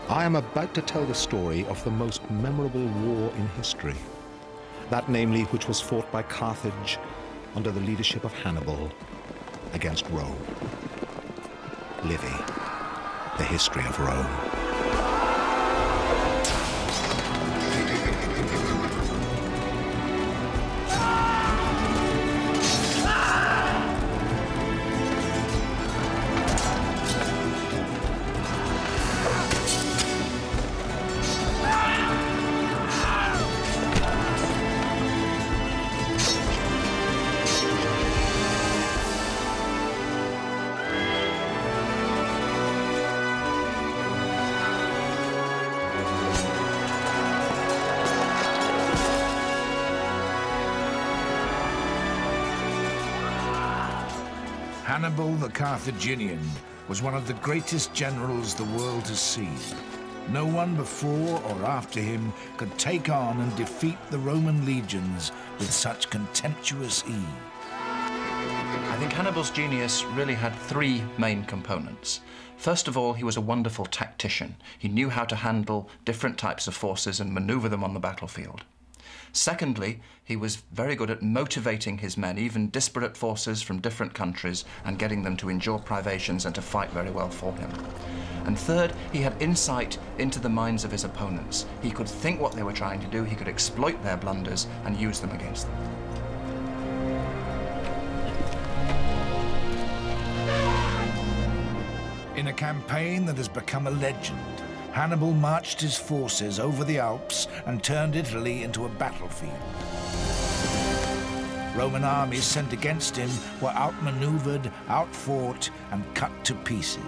I am about to tell the story of the most memorable war in history. That, namely, which was fought by Carthage under the leadership of Hannibal against Rome. Livy, the history of Rome. Hannibal the Carthaginian was one of the greatest generals the world has seen. No one before or after him could take on and defeat the Roman legions with such contemptuous ease. I think Hannibal's genius really had three main components. First of all, he was a wonderful tactician. He knew how to handle different types of forces and maneuver them on the battlefield. Secondly, he was very good at motivating his men, even disparate forces from different countries, and getting them to endure privations and to fight very well for him. And third, he had insight into the minds of his opponents. He could think what they were trying to do, he could exploit their blunders and use them against them. In a campaign that has become a legend, Hannibal marched his forces over the Alps and turned Italy into a battlefield. Roman armies sent against him were outmaneuvered, outfought, and cut to pieces.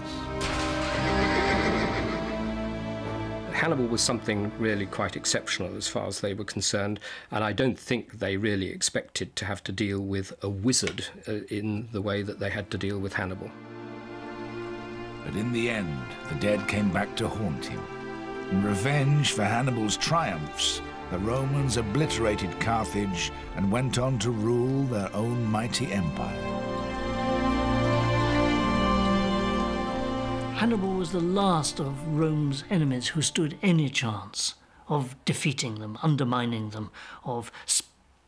Hannibal was something really quite exceptional as far as they were concerned, and I don't think they really expected to have to deal with a wizard in the way that they had to deal with Hannibal. But in the end, the dead came back to haunt him. In revenge for Hannibal's triumphs, the Romans obliterated Carthage and went on to rule their own mighty empire. Hannibal was the last of Rome's enemies who stood any chance of defeating them, undermining them, of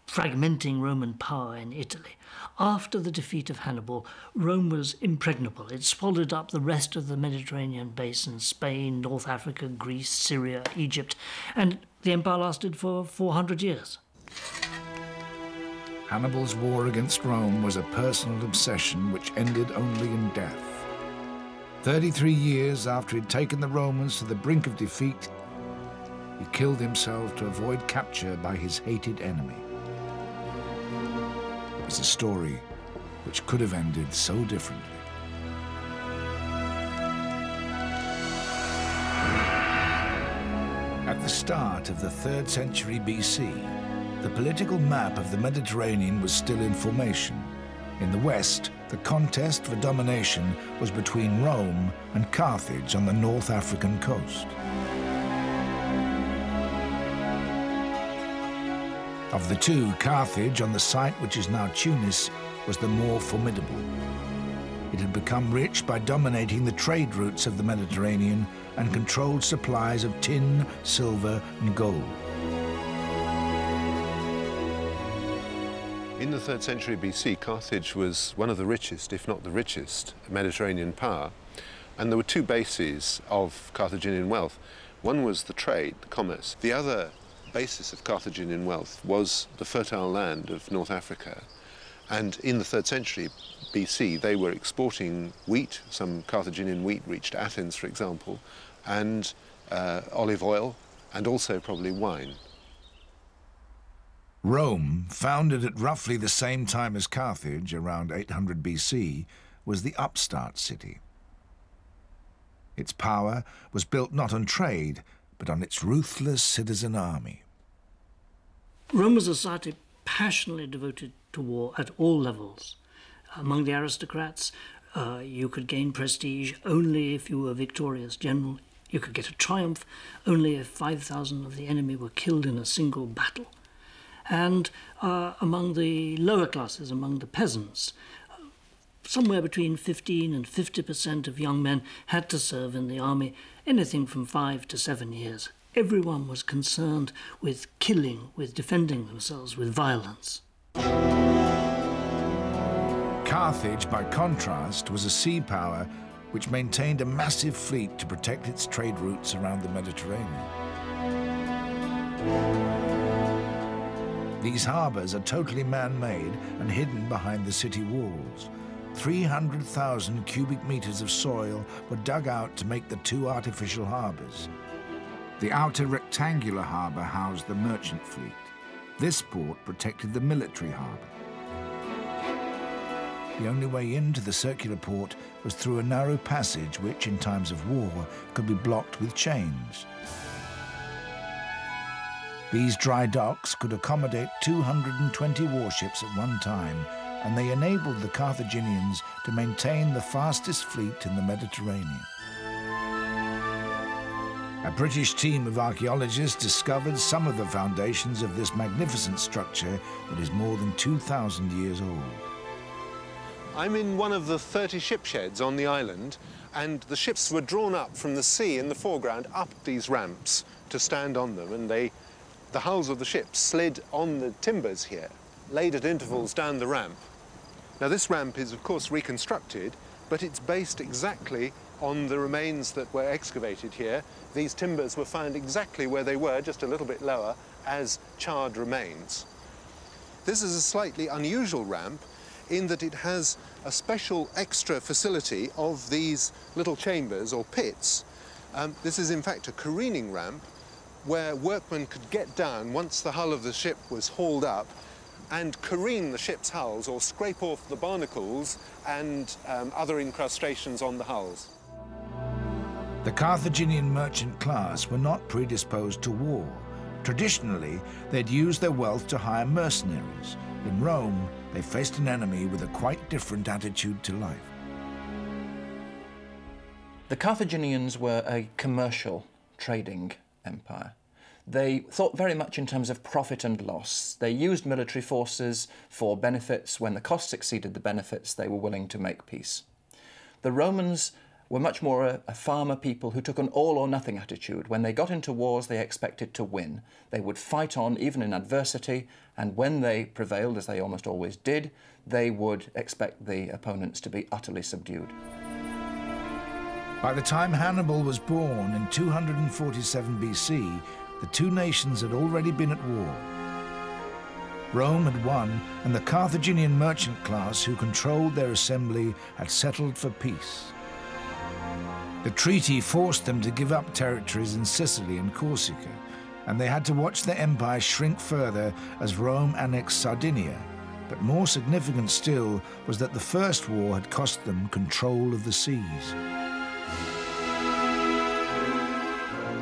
fragmenting Roman power in Italy. After the defeat of Hannibal, Rome was impregnable. It swallowed up the rest of the Mediterranean basin, Spain, North Africa, Greece, Syria, Egypt, and the empire lasted for 400 years. Hannibal's war against Rome was a personal obsession which ended only in death. 33 years after he'd taken the Romans to the brink of defeat, he killed himself to avoid capture by his hated enemy. It was a story which could have ended so differently. At the start of the 3rd century BC, the political map of the Mediterranean was still in formation. In the west, the contest for domination was between Rome and Carthage on the North African coast. Of the two, Carthage, on the site which is now Tunis, was the more formidable. It had become rich by dominating the trade routes of the Mediterranean and controlled supplies of tin, silver, and gold. In the 3rd century BC, Carthage was one of the richest, if not the richest, Mediterranean power. And there were two bases of Carthaginian wealth. One was the trade, the commerce. The other basis of Carthaginian wealth was the fertile land of North Africa. And in the 3rd century BC, they were exporting wheat. Some Carthaginian wheat reached Athens, for example, and olive oil, and also probably wine. Rome, founded at roughly the same time as Carthage, around 800 BC, was the upstart city. Its power was built not on trade, but on its ruthless citizen army. Rome was a society passionately devoted to war at all levels. Among the aristocrats, you could gain prestige only if you were a victorious general. You could get a triumph only if 5,000 of the enemy were killed in a single battle. And among the lower classes, among the peasants, somewhere between 15 and 50% of young men had to serve in the army, anything from 5 to 7 years. Everyone was concerned with killing, with defending themselves, with violence. Carthage, by contrast, was a sea power which maintained a massive fleet to protect its trade routes around the Mediterranean. These harbours are totally man-made and hidden behind the city walls. 300,000 cubic meters of soil were dug out to make the two artificial harbours. The outer rectangular harbour housed the merchant fleet. This port protected the military harbour. The only way into the circular port was through a narrow passage which, in times of war, could be blocked with chains. These dry docks could accommodate 220 warships at one time, and they enabled the Carthaginians to maintain the fastest fleet in the Mediterranean. A British team of archaeologists discovered some of the foundations of this magnificent structure that is more than 2,000 years old. I'm in one of the 30 ship sheds on the island, and the ships were drawn up from the sea in the foreground up these ramps to stand on them, and the hulls of the ships slid on the timbers here, laid at intervals down the ramp. Now this ramp is of course reconstructed, but it's based exactly on the remains that were excavated here. These timbers were found exactly where they were, just a little bit lower, as charred remains. This is a slightly unusual ramp in that it has a special extra facility of these little chambers or pits. This is in fact a careening ramp where workmen could get down once the hull of the ship was hauled up and careen the ship's hulls or scrape off the barnacles and other incrustations on the hulls. The Carthaginian merchant class were not predisposed to war. Traditionally, they'd used their wealth to hire mercenaries. In Rome, they faced an enemy with a quite different attitude to life. The Carthaginians were a commercial trading empire. They thought very much in terms of profit and loss. They used military forces for benefits. When the costs exceeded the benefits, they were willing to make peace. The Romans were much more a farmer people who took an all-or-nothing attitude. When they got into wars, they expected to win. They would fight on, even in adversity, and when they prevailed, as they almost always did, they would expect the opponents to be utterly subdued. By the time Hannibal was born in 247 BC, the two nations had already been at war. Rome had won, and the Carthaginian merchant class who controlled their assembly had settled for peace. The treaty forced them to give up territories in Sicily and Corsica, and they had to watch their empire shrink further as Rome annexed Sardinia. But more significant still was that the First War had cost them control of the seas.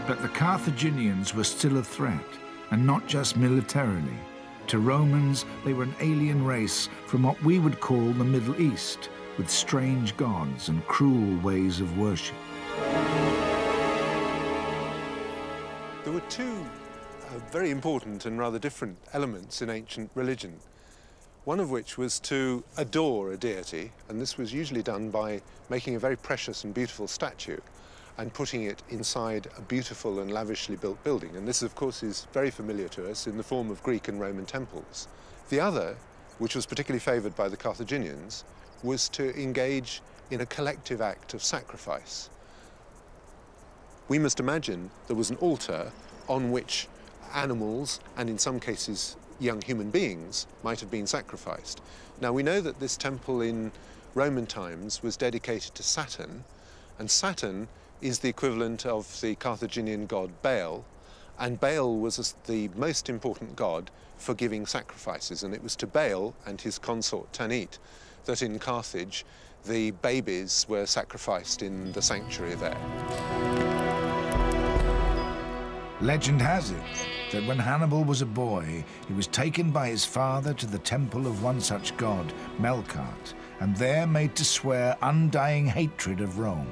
But the Carthaginians were still a threat, and not just militarily. To Romans, they were an alien race from what we would call the Middle East, with strange gods and cruel ways of worship. There were two very important and rather different elements in ancient religion, one of which was to adore a deity, and this was usually done by making a very precious and beautiful statue and putting it inside a beautiful and lavishly built building. And this, of course, is very familiar to us in the form of Greek and Roman temples. The other, which was particularly favoured by the Carthaginians, was to engage in a collective act of sacrifice. We must imagine there was an altar on which animals, and in some cases young human beings, might have been sacrificed. Now we know that this temple in Roman times was dedicated to Saturn, and Saturn is the equivalent of the Carthaginian god Baal, and Baal was the most important god for giving sacrifices, and it was to Baal and his consort Tanit that in Carthage the babies were sacrificed in the sanctuary there. Legend has it that when Hannibal was a boy, he was taken by his father to the temple of one such god, Melkart, and there made to swear undying hatred of Rome.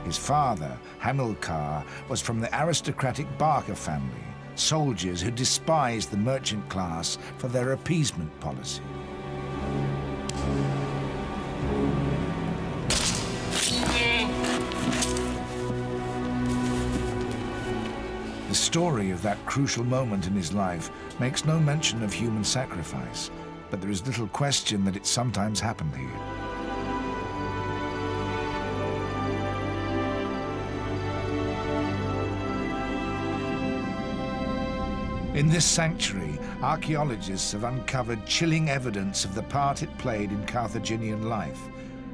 His father, Hamilcar, was from the aristocratic Barca family, soldiers who despised the merchant class for their appeasement policy. story of that crucial moment in his life makes no mention of human sacrifice, but there is little question that it sometimes happened here. In this sanctuary, archaeologists have uncovered chilling evidence of the part it played in Carthaginian life.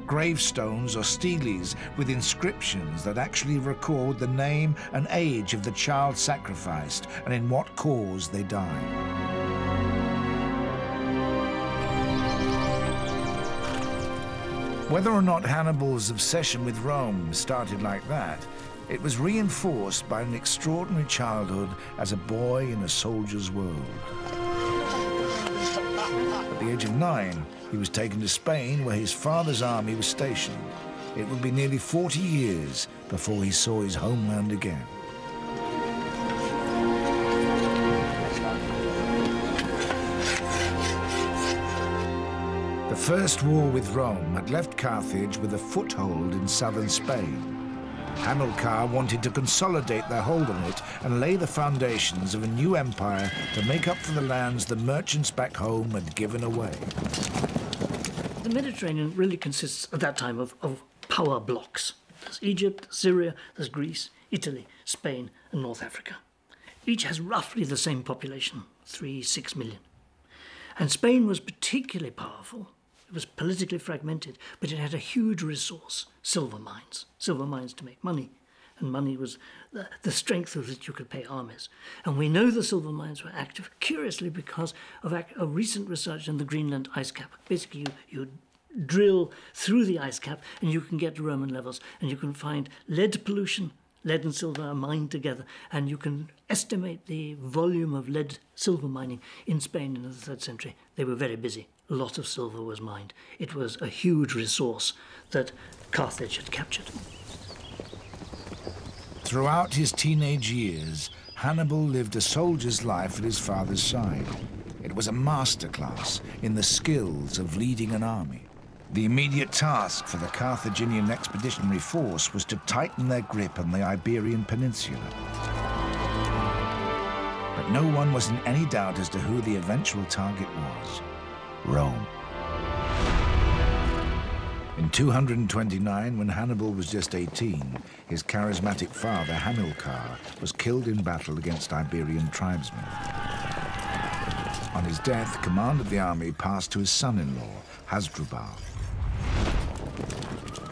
Gravestones or steles with inscriptions that actually record the name and age of the child sacrificed and in what cause they died. Whether or not Hannibal's obsession with Rome started like that, it was reinforced by an extraordinary childhood as a boy in a soldier's world. At the age of 9, he was taken to Spain, where his father's army was stationed. It would be nearly 40 years before he saw his homeland again. The First War with Rome had left Carthage with a foothold in southern Spain. Hamilcar wanted to consolidate their hold on it and lay the foundations of a new empire to make up for the lands the merchants back home had given away. The Mediterranean really consists at that time of power blocks. There's Egypt, Syria, there's Greece, Italy, Spain, and North Africa. Each has roughly the same population, 3-6 million. And Spain was particularly powerful. It was politically fragmented, but it had a huge resource, silver mines to make money. And money was the strength with which you could pay armies. And we know the silver mines were active, curiously, because of recent research in the Greenland ice cap. Basically, you drill through the ice cap and you can get Roman levels, and you can find lead pollution. Lead and silver are mined together, and you can estimate the volume of lead-silver mining in Spain in the 3rd century. They were very busy. A lot of silver was mined. It was a huge resource that Carthage had captured. Throughout his teenage years, Hannibal lived a soldier's life at his father's side. It was a masterclass in the skills of leading an army. The immediate task for the Carthaginian expeditionary force was to tighten their grip on the Iberian Peninsula. But no one was in any doubt as to who the eventual target was: Rome. In 229, when Hannibal was just 18, his charismatic father, Hamilcar, was killed in battle against Iberian tribesmen. On his death, command of the army passed to his son-in-law, Hasdrubal.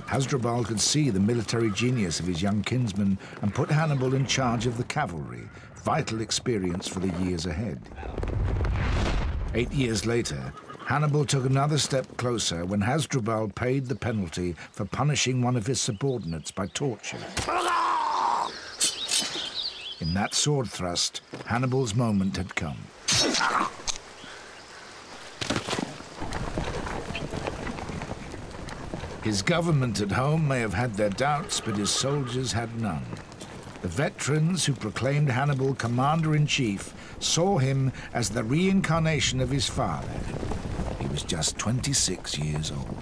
Hasdrubal could see the military genius of his young kinsman and put Hannibal in charge of the cavalry, vital experience for the years ahead. 8 years later, Hannibal took another step closer when Hasdrubal paid the penalty for punishing one of his subordinates by torture. In that sword thrust, Hannibal's moment had come. His government at home may have had their doubts, but his soldiers had none. The veterans who proclaimed Hannibal commander-in-chief saw him as the reincarnation of his father. He was just 26 years old.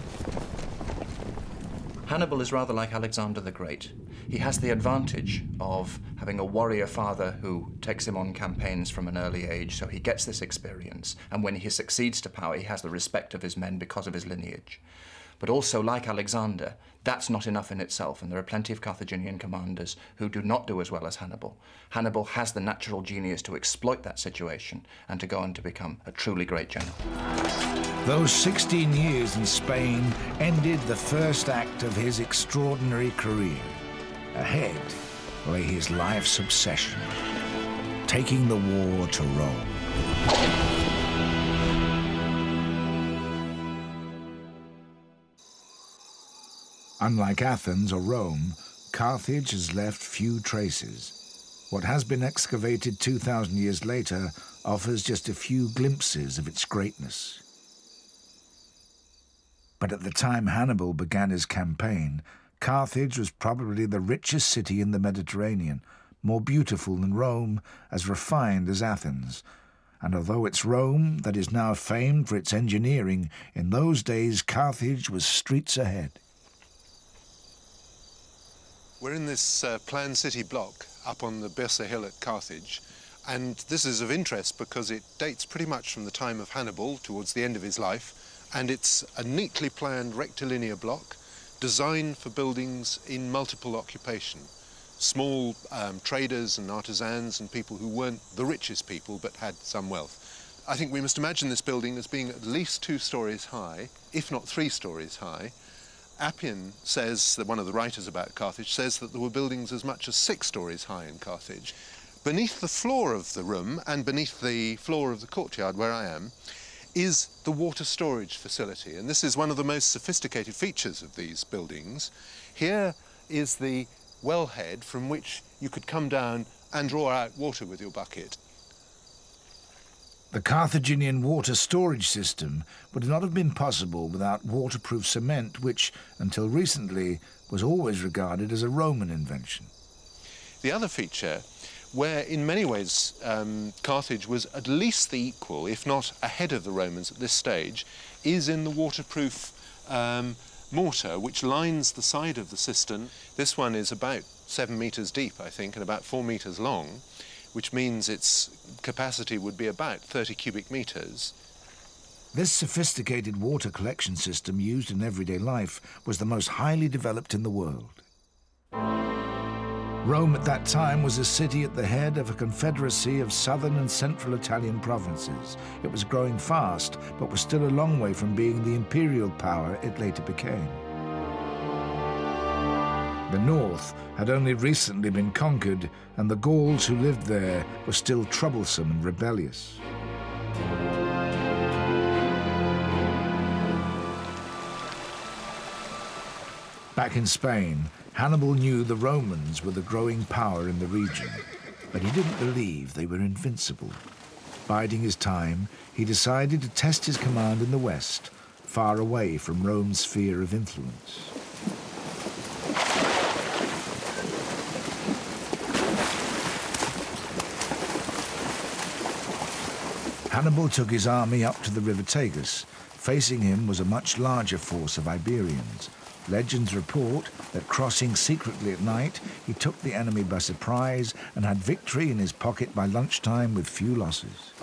Hannibal is rather like Alexander the Great. He has the advantage of having a warrior father who takes him on campaigns from an early age, so he gets this experience, and when he succeeds to power, he has the respect of his men because of his lineage. But also, like Alexander, that's not enough in itself, and there are plenty of Carthaginian commanders who do not do as well as Hannibal. Hannibal has the natural genius to exploit that situation and to go on to become a truly great general. Those 16 years in Spain ended the first act of his extraordinary career. Ahead lay his life's obsession, taking the war to Rome. Unlike Athens or Rome, Carthage has left few traces. What has been excavated 2,000 years later offers just a few glimpses of its greatness. But at the time Hannibal began his campaign, Carthage was probably the richest city in the Mediterranean, more beautiful than Rome, as refined as Athens. And although it's Rome that is now famed for its engineering, in those days Carthage was streets ahead. We're in this planned city block up on the Byrsa Hill at Carthage, and this is of interest because it dates pretty much from the time of Hannibal, towards the end of his life, and it's a neatly planned rectilinear block designed for buildings in multiple occupation. Small traders and artisans and people who weren't the richest people but had some wealth. I think we must imagine this building as being at least 2 stories high, if not 3 stories high. Appian says, that one of the writers about Carthage, says that there were buildings as much as 6 stories high in Carthage. Beneath the floor of the room and beneath the floor of the courtyard where I am is the water storage facility, and this is one of the most sophisticated features of these buildings. Here is the wellhead from which you could come down and draw out water with your bucket. The Carthaginian water storage system would not have been possible without waterproof cement, which, until recently, was always regarded as a Roman invention. The other feature, where in many ways Carthage was at least the equal, if not ahead of the Romans at this stage, is in the waterproof mortar which lines the side of the cistern. This one is about 7 meters deep, I think, and about 4 meters long, which means its capacity would be about 30 cubic meters. This sophisticated water collection system used in everyday life was the most highly developed in the world. Rome at that time was a city at the head of a confederacy of southern and central Italian provinces. It was growing fast, but was still a long way from being the imperial power it later became. The north had only recently been conquered, and the Gauls who lived there were still troublesome and rebellious. Back in Spain, Hannibal knew the Romans were the growing power in the region, but he didn't believe they were invincible. Biding his time, he decided to test his command in the west, far away from Rome's sphere of influence. Hannibal took his army up to the river Tagus. Facing him was a much larger force of Iberians. Legends report that crossing secretly at night, he took the enemy by surprise and had victory in his pocket by lunchtime with few losses.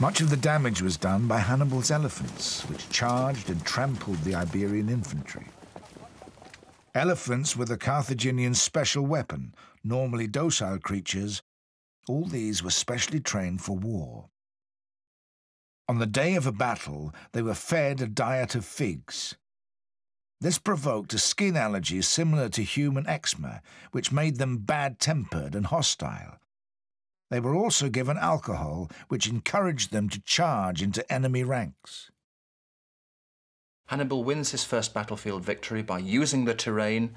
Much of the damage was done by Hannibal's elephants, which charged and trampled the Iberian infantry. Elephants were the Carthaginians' special weapon, normally docile creatures. All these were specially trained for war. On the day of a battle, they were fed a diet of figs. This provoked a skin allergy similar to human eczema, which made them bad-tempered and hostile. They were also given alcohol, which encouraged them to charge into enemy ranks. Hannibal wins his first battlefield victory by using the terrain,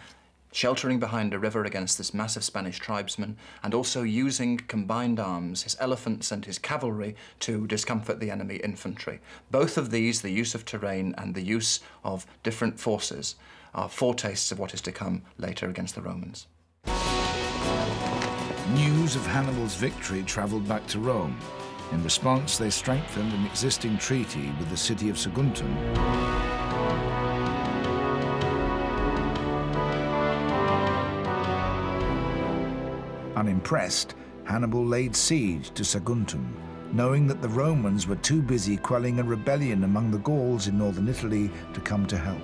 sheltering behind a river against this massive Spanish tribesman, and also using combined arms, his elephants and his cavalry, to discomfort the enemy infantry. Both of these, the use of terrain and the use of different forces, are foretastes of what is to come later against the Romans. News of Hannibal's victory travelled back to Rome. In response, they strengthened an existing treaty with the city of Saguntum. Unimpressed, Hannibal laid siege to Saguntum, knowing that the Romans were too busy quelling a rebellion among the Gauls in northern Italy to come to help.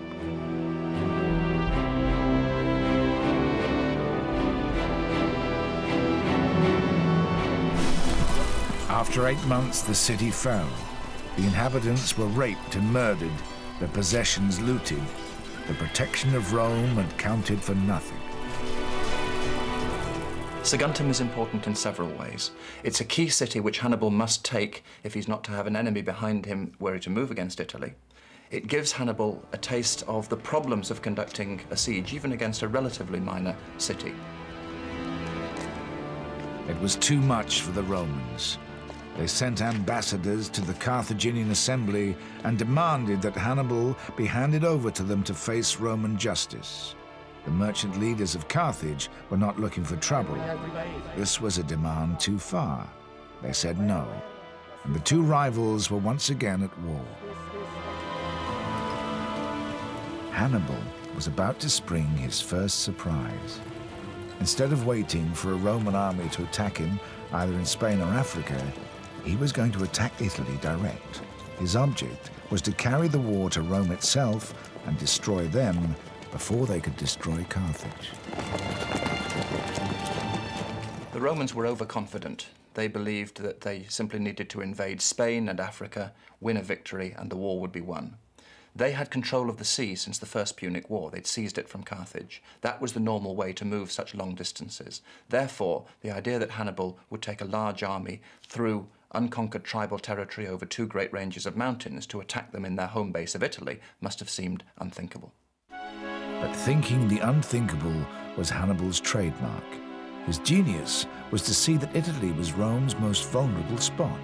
After 8 months, the city fell. The inhabitants were raped and murdered, their possessions looted. The protection of Rome had counted for nothing. Saguntum is important in several ways. It's a key city which Hannibal must take if he's not to have an enemy behind him were he to move against Italy. It gives Hannibal a taste of the problems of conducting a siege, even against a relatively minor city. It was too much for the Romans. They sent ambassadors to the Carthaginian assembly and demanded that Hannibal be handed over to them to face Roman justice. The merchant leaders of Carthage were not looking for trouble. This was a demand too far. They said no, and the two rivals were once again at war. Hannibal was about to spring his first surprise. Instead of waiting for a Roman army to attack him, either in Spain or Africa, he was going to attack Italy direct. His object was to carry the war to Rome itself and destroy them before they could destroy Carthage. The Romans were overconfident. They believed that they simply needed to invade Spain and Africa, win a victory, and the war would be won. They had control of the sea since the First Punic War. They'd seized it from Carthage. That was the normal way to move such long distances. Therefore, the idea that Hannibal would take a large army through unconquered tribal territory over two great ranges of mountains to attack them in their home base of Italy must have seemed unthinkable. But thinking the unthinkable was Hannibal's trademark. His genius was to see that Italy was Rome's most vulnerable spot.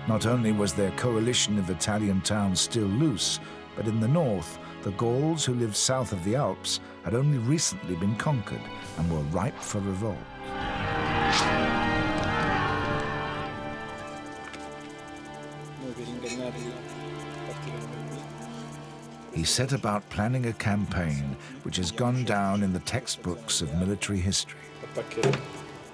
Not only was their coalition of Italian towns still loose, but in the north, the Gauls who lived south of the Alps had only recently been conquered and were ripe for revolt. He set about planning a campaign which has gone down in the textbooks of military history.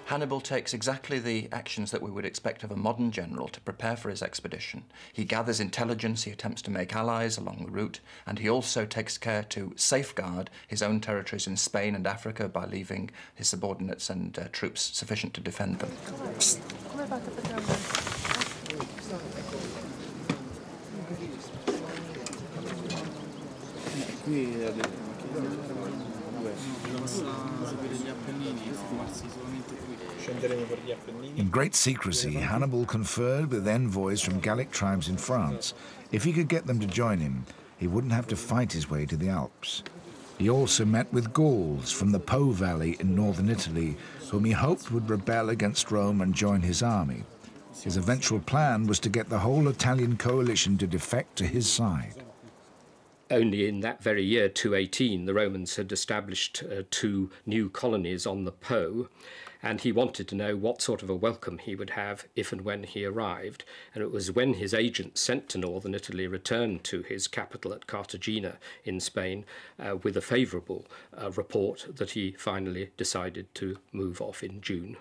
Hannibal takes exactly the actions that we would expect of a modern general to prepare for his expedition. He gathers intelligence, he attempts to make allies along the route, and he also takes care to safeguard his own territories in Spain and Africa by leaving his subordinates and troops sufficient to defend them. In great secrecy, Hannibal conferred with envoys from Gallic tribes in France. If he could get them to join him, he wouldn't have to fight his way to the Alps. He also met with Gauls from the Po Valley in northern Italy, whom he hoped would rebel against Rome and join his army. His eventual plan was to get the whole Italian coalition to defect to his side. Only in that very year, 218, the Romans had established 2 new colonies on the Po, and he wanted to know what sort of a welcome he would have if and when he arrived. And it was when his agent sent to northern Italy returned to his capital at Cartagena in Spain with a favourable report that he finally decided to move off in June.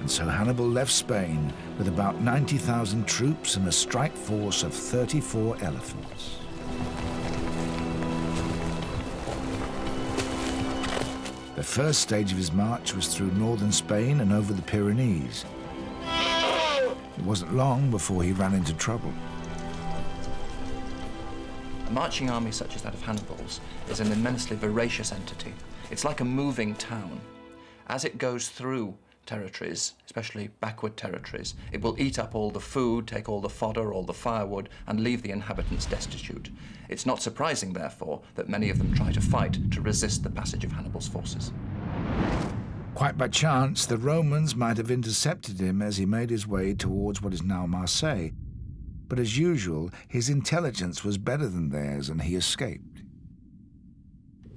And so Hannibal left Spain with about 90,000 troops and a strike force of 34 elephants. The first stage of his march was through northern Spain and over the Pyrenees. It wasn't long before he ran into trouble. A marching army such as that of Hannibal's is an immensely voracious entity. It's like a moving town. As it goes through territories, especially backward territories, it will eat up all the food, take all the fodder, all the firewood, and leave the inhabitants destitute. It's not surprising, therefore, that many of them try to fight to resist the passage of Hannibal's forces. Quite by chance, the Romans might have intercepted him as he made his way towards what is now Marseille. But as usual, his intelligence was better than theirs, and he escaped.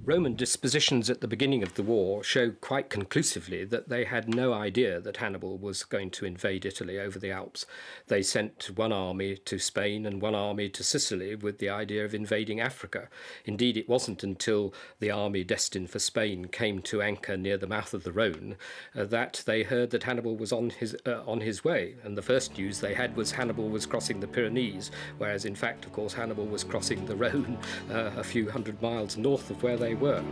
Roman dispositions at the beginning of the war show quite conclusively that they had no idea that Hannibal was going to invade Italy over the Alps. They sent one army to Spain and one army to Sicily with the idea of invading Africa. Indeed, it wasn't until the army destined for Spain came to anchor near the mouth of the Rhone that they heard that Hannibal was on his way. And the first news they had was Hannibal was crossing the Pyrenees, whereas in fact, of course, Hannibal was crossing the Rhone a few hundred miles north of where they were.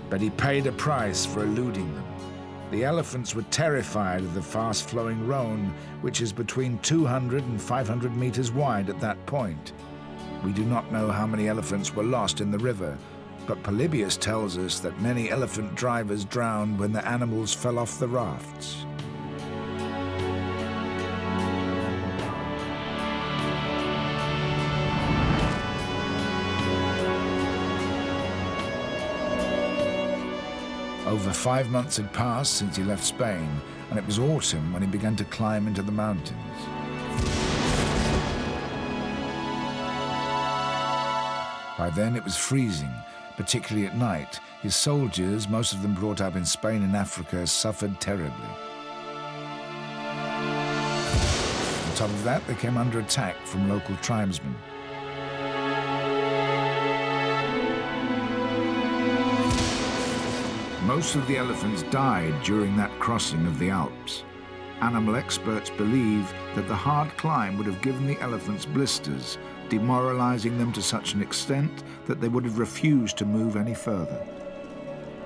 But he paid a price for eluding them. The elephants were terrified of the fast-flowing Rhone, which is between 200 and 500 meters wide at that point. We do not know how many elephants were lost in the river, but Polybius tells us that many elephant drivers drowned when the animals fell off the rafts. Over 5 months had passed since he left Spain, and it was autumn when he began to climb into the mountains. By then it was freezing, particularly at night. His soldiers, most of them brought up in Spain and Africa, suffered terribly. top of that, they came under attack from local tribesmen. Most of the elephants died during that crossing of the Alps. Animal experts believe that the hard climb would have given the elephants blisters, demoralizing them to such an extent that they would have refused to move any further.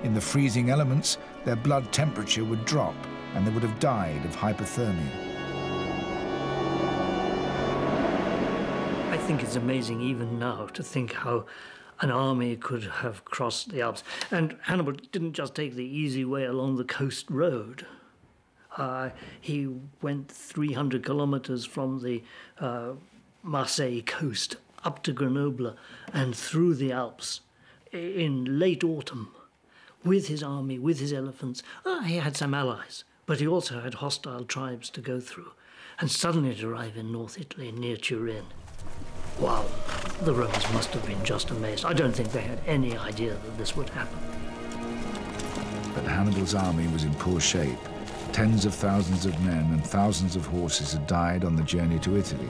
In the freezing elements, their blood temperature would drop and they would have died of hypothermia. I think it's amazing even now to think how an army could have crossed the Alps. And Hannibal didn't just take the easy way along the coast road. He went 300 kilometers from the Marseille coast up to Grenoble and through the Alps in late autumn with his army, with his elephants. He had some allies, but he also had hostile tribes to go through. And suddenly to arrive in North Italy near Turin. Wow, the Romans must have been just amazed. I don't think they had any idea that this would happen. But Hannibal's army was in poor shape. Tens of thousands of men and thousands of horses had died on the journey to Italy.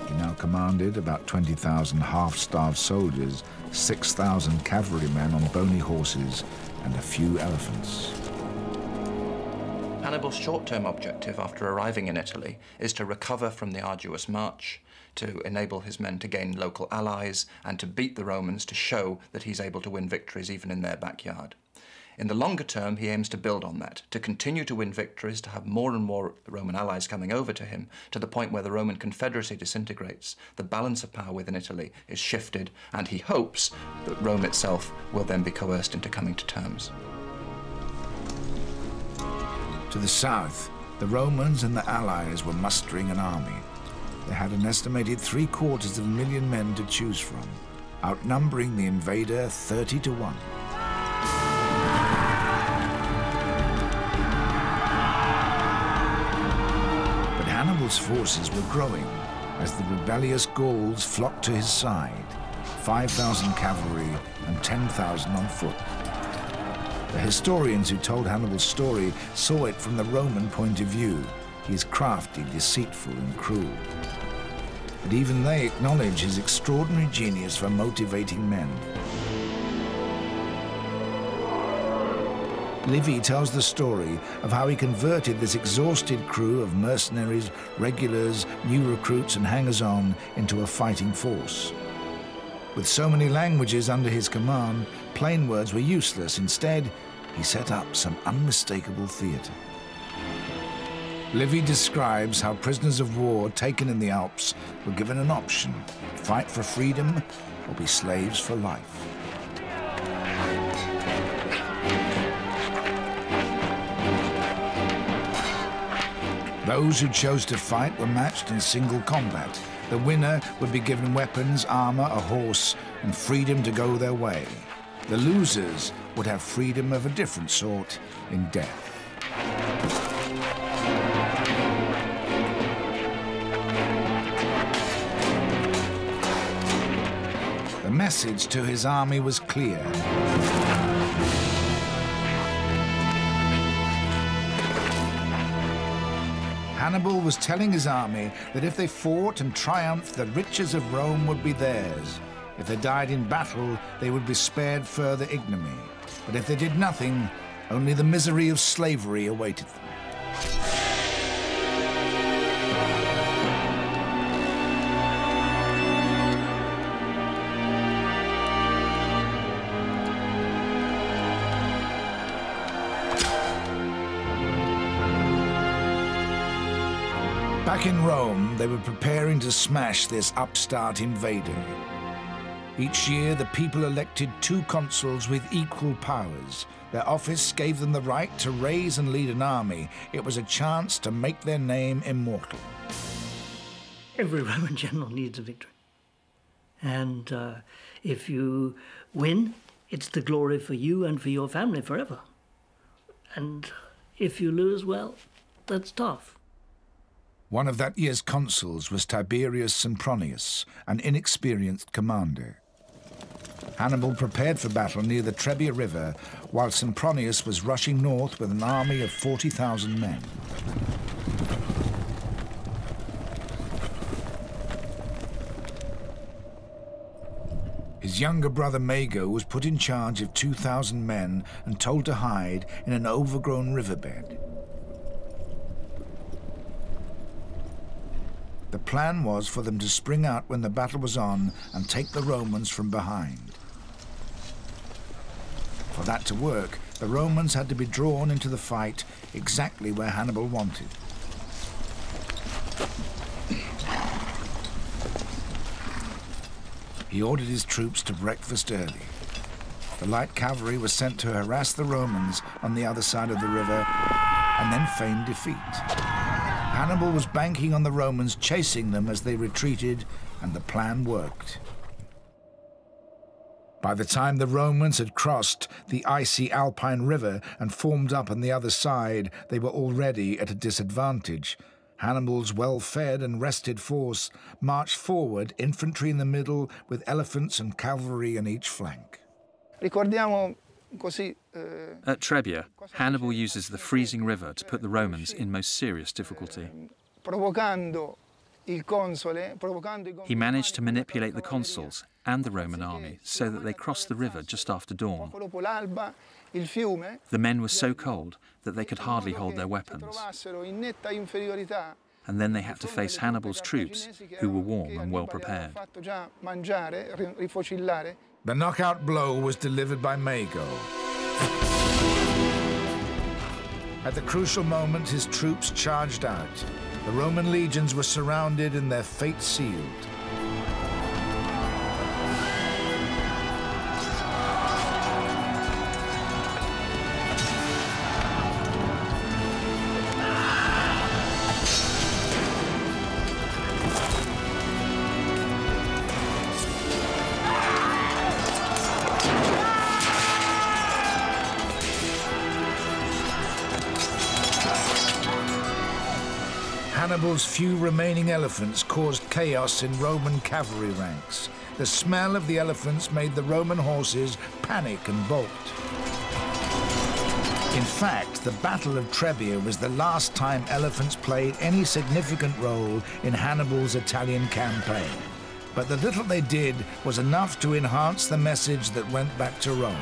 He now commanded about 20,000 half-starved soldiers, 6,000 cavalrymen on bony horses, and a few elephants. Hannibal's short-term objective after arriving in Italy is to recover from the arduous march, to enable his men to gain local allies, and to beat the Romans to show that he's able to win victories even in their backyard. In the longer term, he aims to build on that, to continue to win victories, to have more and more Roman allies coming over to him, to the point where the Roman Confederacy disintegrates, the balance of power within Italy is shifted, and he hopes that Rome itself will then be coerced into coming to terms. To the south, the Romans and the Allies were mustering an army. They had an estimated 750,000 men to choose from, outnumbering the invader 30 to 1. But Hannibal's forces were growing as the rebellious Gauls flocked to his side, 5,000 cavalry and 10,000 on foot. The historians who told Hannibal's story saw it from the Roman point of view. He is crafty, deceitful, and cruel. But even they acknowledge his extraordinary genius for motivating men. Livy tells the story of how he converted this exhausted crew of mercenaries, regulars, new recruits, and hangers-on into a fighting force. With so many languages under his command, plain words were useless. Instead, he set up some unmistakable theatre. Livy describes how prisoners of war taken in the Alps were given an option: fight for freedom or be slaves for life. Those who chose to fight were matched in single combat. The winner would be given weapons, armor, a horse, and freedom to go their way. The losers would have freedom of a different sort in death. The message to his army was clear. Hannibal was telling his army that if they fought and triumphed, the riches of Rome would be theirs. If they died in battle, they would be spared further ignominy. But if they did nothing, only the misery of slavery awaited them. Back in Rome, they were preparing to smash this upstart invader. Each year, the people elected 2 consuls with equal powers. Their office gave them the right to raise and lead an army. It was a chance to make their name immortal. Every Roman general needs a victory. And if you win, it's the glory for you and for your family forever. And if you lose, well, that's tough. One of that year's consuls was Tiberius Sempronius, an inexperienced commander. Hannibal prepared for battle near the Trebia River, while Sempronius was rushing north with an army of 40,000 men. His younger brother Mago was put in charge of 2,000 men and told to hide in an overgrown riverbed. The plan was for them to spring out when the battle was on and take the Romans from behind. For that to work, the Romans had to be drawn into the fight exactly where Hannibal wanted. He ordered his troops to breakfast early. The light cavalry was sent to harass the Romans on the other side of the river and then feign defeat. Hannibal was banking on the Romans chasing them as they retreated, and the plan worked. By the time the Romans had crossed the icy Alpine River and formed up on the other side, they were already at a disadvantage. Hannibal's well-fed and rested force marched forward, infantry in the middle, with elephants and cavalry on each flank. At Trebia, Hannibal uses the freezing river to put the Romans in most serious difficulty. He managed to manipulate the consuls and the Roman army so that they crossed the river just after dawn. The men were so cold that they could hardly hold their weapons. And then they had to face Hannibal's troops, who were warm and well prepared. The knockout blow was delivered by Mago. At the crucial moment, his troops charged out. The Roman legions were surrounded and their fate sealed. Hannibal's few remaining elephants caused chaos in Roman cavalry ranks. The smell of the elephants made the Roman horses panic and bolt. In fact, the Battle of Trebia was the last time elephants played any significant role in Hannibal's Italian campaign. But the little they did was enough to enhance the message that went back to Rome.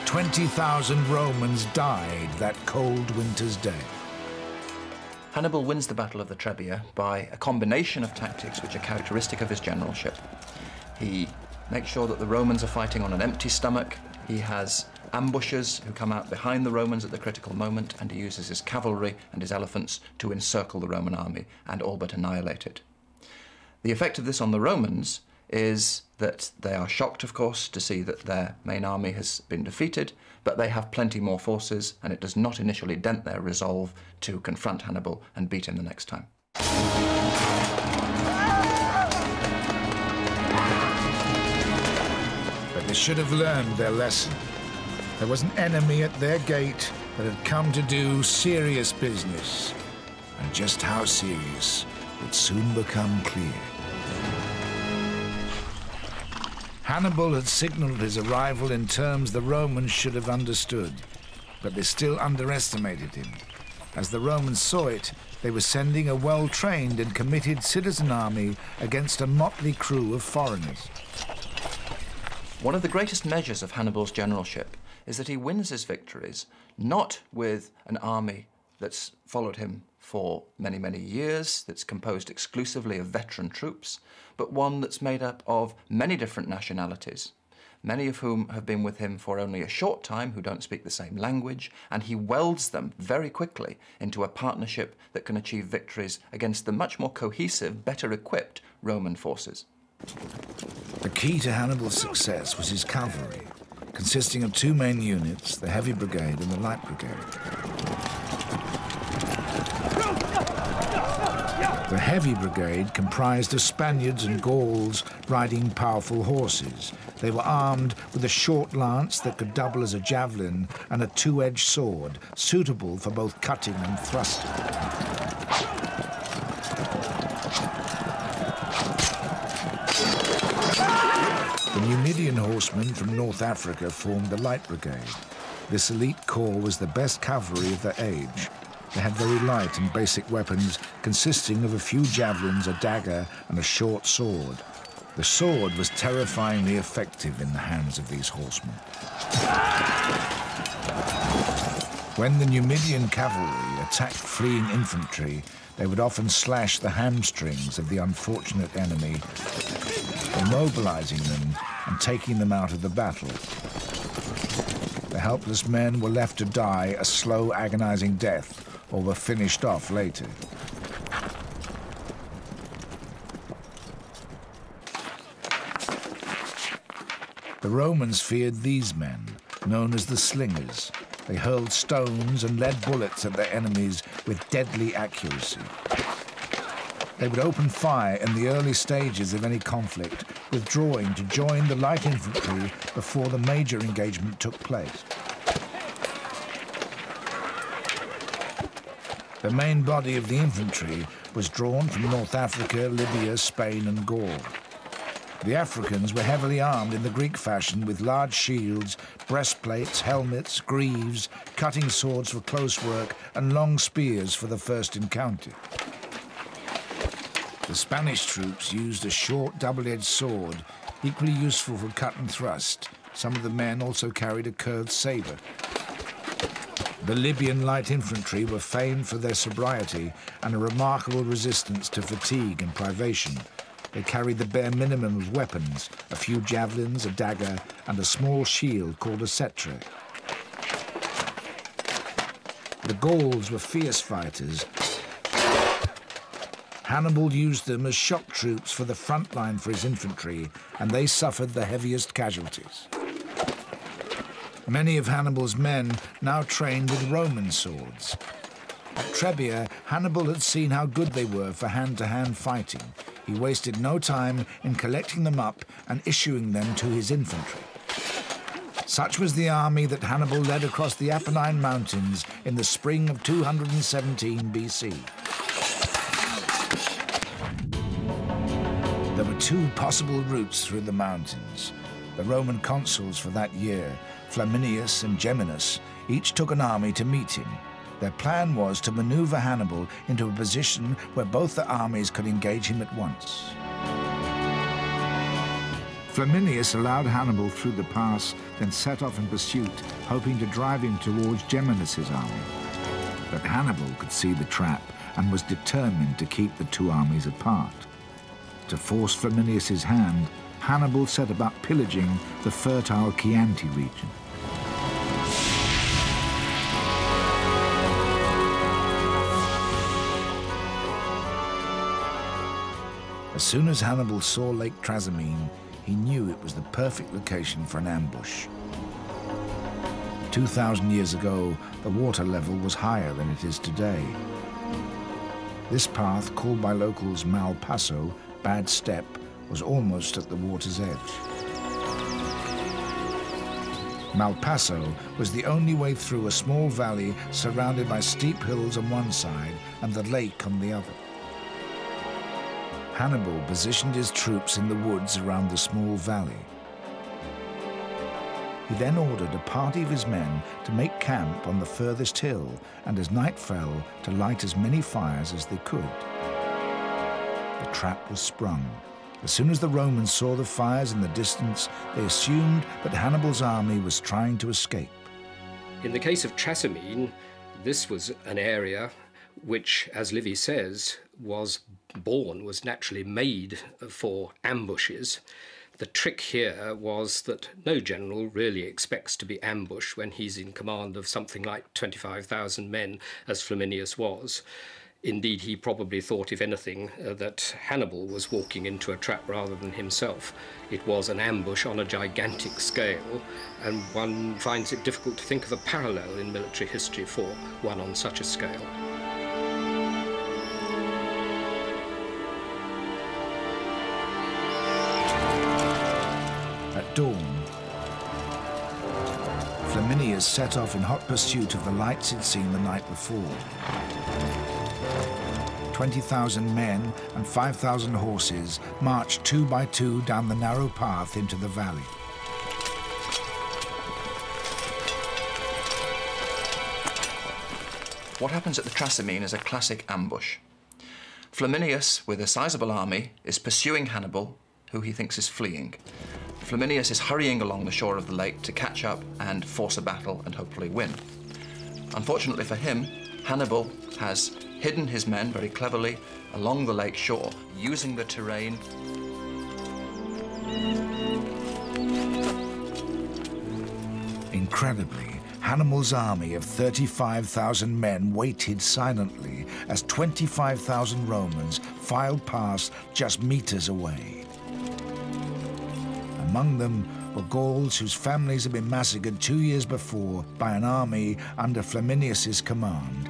20,000 Romans died that cold winter's day. Hannibal wins the Battle of the Trebia by a combination of tactics which are characteristic of his generalship. He makes sure that the Romans are fighting on an empty stomach. He has ambushers who come out behind the Romans at the critical moment, and he uses his cavalry and his elephants to encircle the Roman army and all but annihilate it. The effect of this on the Romans is that they are shocked, of course, to see that their main army has been defeated, but they have plenty more forces, and it does not initially dent their resolve to confront Hannibal and beat him the next time. But they should have learned their lesson. There was an enemy at their gate that had come to do serious business, and just how serious would soon become clear. Hannibal had signaled his arrival in terms the Romans should have understood, but they still underestimated him. As the Romans saw it, they were sending a well-trained and committed citizen army against a motley crew of foreigners. One of the greatest measures of Hannibal's generalship is that he wins his victories not with an army that's followed him for many, many years, that's composed exclusively of veteran troops, but one that's made up of many different nationalities, many of whom have been with him for only a short time, who don't speak the same language, and he welds them very quickly into a partnership that can achieve victories against the much more cohesive, better equipped Roman forces. The key to Hannibal's success was his cavalry, consisting of two main units, the Heavy Brigade and the Light Brigade. The Heavy Brigade comprised of Spaniards and Gauls riding powerful horses. They were armed with a short lance that could double as a javelin and a two-edged sword, suitable for both cutting and thrusting. Numidian horsemen from North Africa formed the Light Brigade. This elite corps was the best cavalry of their age. They had very light and basic weapons consisting of a few javelins, a dagger, and a short sword. The sword was terrifyingly effective in the hands of these horsemen. When the Numidian cavalry attacked fleeing infantry, they would often slash the hamstrings of the unfortunate enemy, immobilizing them and taking them out of the battle. The helpless men were left to die a slow, agonizing death, or were finished off later. The Romans feared these men, known as the slingers. They hurled stones and lead bullets at their enemies with deadly accuracy. They would open fire in the early stages of any conflict, withdrawing to join the light infantry before the major engagement took place. The main body of the infantry was drawn from North Africa, Libya, Spain, and Gaul. The Africans were heavily armed in the Greek fashion with large shields, breastplates, helmets, greaves, cutting swords for close work, and long spears for the first encounter. The Spanish troops used a short double-edged sword, equally useful for cut and thrust. Some of the men also carried a curved saber. The Libyan light infantry were famed for their sobriety and a remarkable resistance to fatigue and privation. They carried the bare minimum of weapons, a few javelins, a dagger, and a small shield called a cetre. The Gauls were fierce fighters. Hannibal used them as shock troops for the front line for his infantry, and they suffered the heaviest casualties. Many of Hannibal's men now trained with Roman swords. At Trebia, Hannibal had seen how good they were for hand-to-hand fighting. He wasted no time in collecting them up and issuing them to his infantry. Such was the army that Hannibal led across the Apennine Mountains in the spring of 217 BC. There were two possible routes through the mountains. The Roman consuls for that year, Flaminius and Geminus, each took an army to meet him. Their plan was to maneuver Hannibal into a position where both the armies could engage him at once. Flaminius allowed Hannibal through the pass, then set off in pursuit, hoping to drive him towards Geminus's army. But Hannibal could see the trap and was determined to keep the two armies apart. To force Flaminius's hand, Hannibal set about pillaging the fertile Chianti region. As soon as Hannibal saw Lake Trasimene, he knew it was the perfect location for an ambush. 2,000 years ago, the water level was higher than it is today. This path, called by locals Malpasso, Bad Step, was almost at the water's edge. Malpasso was the only way through a small valley surrounded by steep hills on one side and the lake on the other. Hannibal positioned his troops in the woods around the small valley. He then ordered a party of his men to make camp on the furthest hill and, as night fell, to light as many fires as they could. The trap was sprung. As soon as the Romans saw the fires in the distance, they assumed that Hannibal's army was trying to escape. In the case of Trasimene, this was an area which, as Livy says, was naturally made for ambushes. The trick here was that no general really expects to be ambushed when he's in command of something like 25,000 men, as Flaminius was. Indeed, he probably thought, if anything, that Hannibal was walking into a trap rather than himself. It was an ambush on a gigantic scale, and one finds it difficult to think of a parallel in military history for one on such a scale. At dawn, Flaminius set off in hot pursuit of the lights he'd seen the night before. 20,000 men and 5,000 horses marched 2 by 2 down the narrow path into the valley. What happens at the Trasimene is a classic ambush. Flaminius, with a sizable army, is pursuing Hannibal, who he thinks is fleeing. Flaminius is hurrying along the shore of the lake to catch up and force a battle and hopefully win. Unfortunately for him, Hannibal has hidden his men very cleverly along the lake shore, using the terrain. Incredibly, Hannibal's army of 35,000 men waited silently as 25,000 Romans filed past just meters away. Among them were Gauls whose families had been massacred 2 years before by an army under Flaminius's command.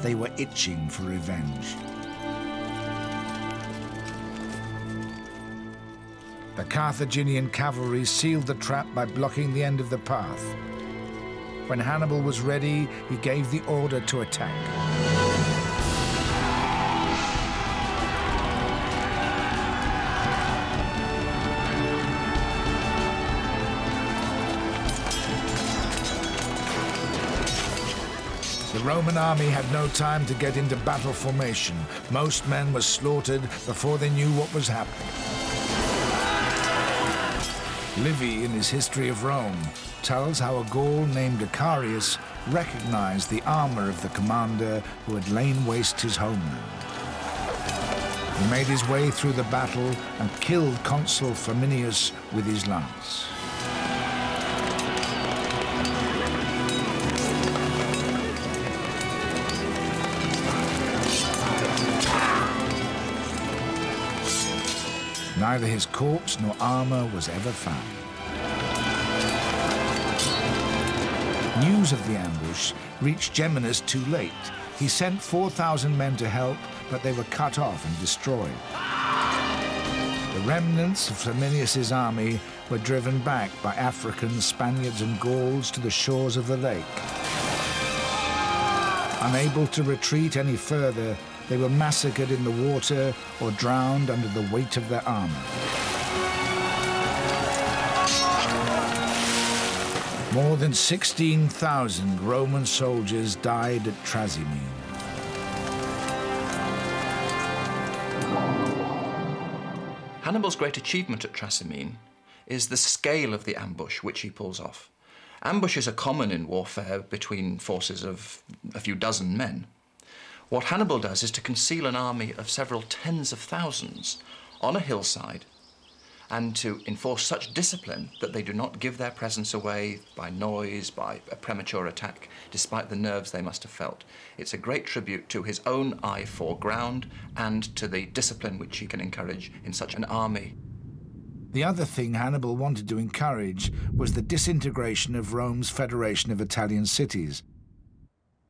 They were itching for revenge. The Carthaginian cavalry sealed the trap by blocking the end of the path. When Hannibal was ready, he gave the order to attack. The Roman army had no time to get into battle formation. Most men were slaughtered before they knew what was happening. Livy, in his History of Rome, tells how a Gaul named Icarius recognized the armor of the commander who had lain waste his homeland. He made his way through the battle and killed Consul Flaminius with his lance. Neither his corpse nor armor was ever found. News of the ambush reached Geminus too late. He sent 4,000 men to help, but they were cut off and destroyed. The remnants of Flaminius's army were driven back by Africans, Spaniards, and Gauls to the shores of the lake. Unable to retreat any further, they were massacred in the water or drowned under the weight of their armor. More than 16,000 Roman soldiers died at Trasimene. Hannibal's great achievement at Trasimene is the scale of the ambush which he pulls off. Ambushes are common in warfare between forces of a few dozen men. What Hannibal does is to conceal an army of several tens of thousands on a hillside and to enforce such discipline that they do not give their presence away by noise, by a premature attack, despite the nerves they must have felt. It's a great tribute to his own eye for ground and to the discipline which he can encourage in such an army. The other thing Hannibal wanted to encourage was the disintegration of Rome's federation of Italian cities.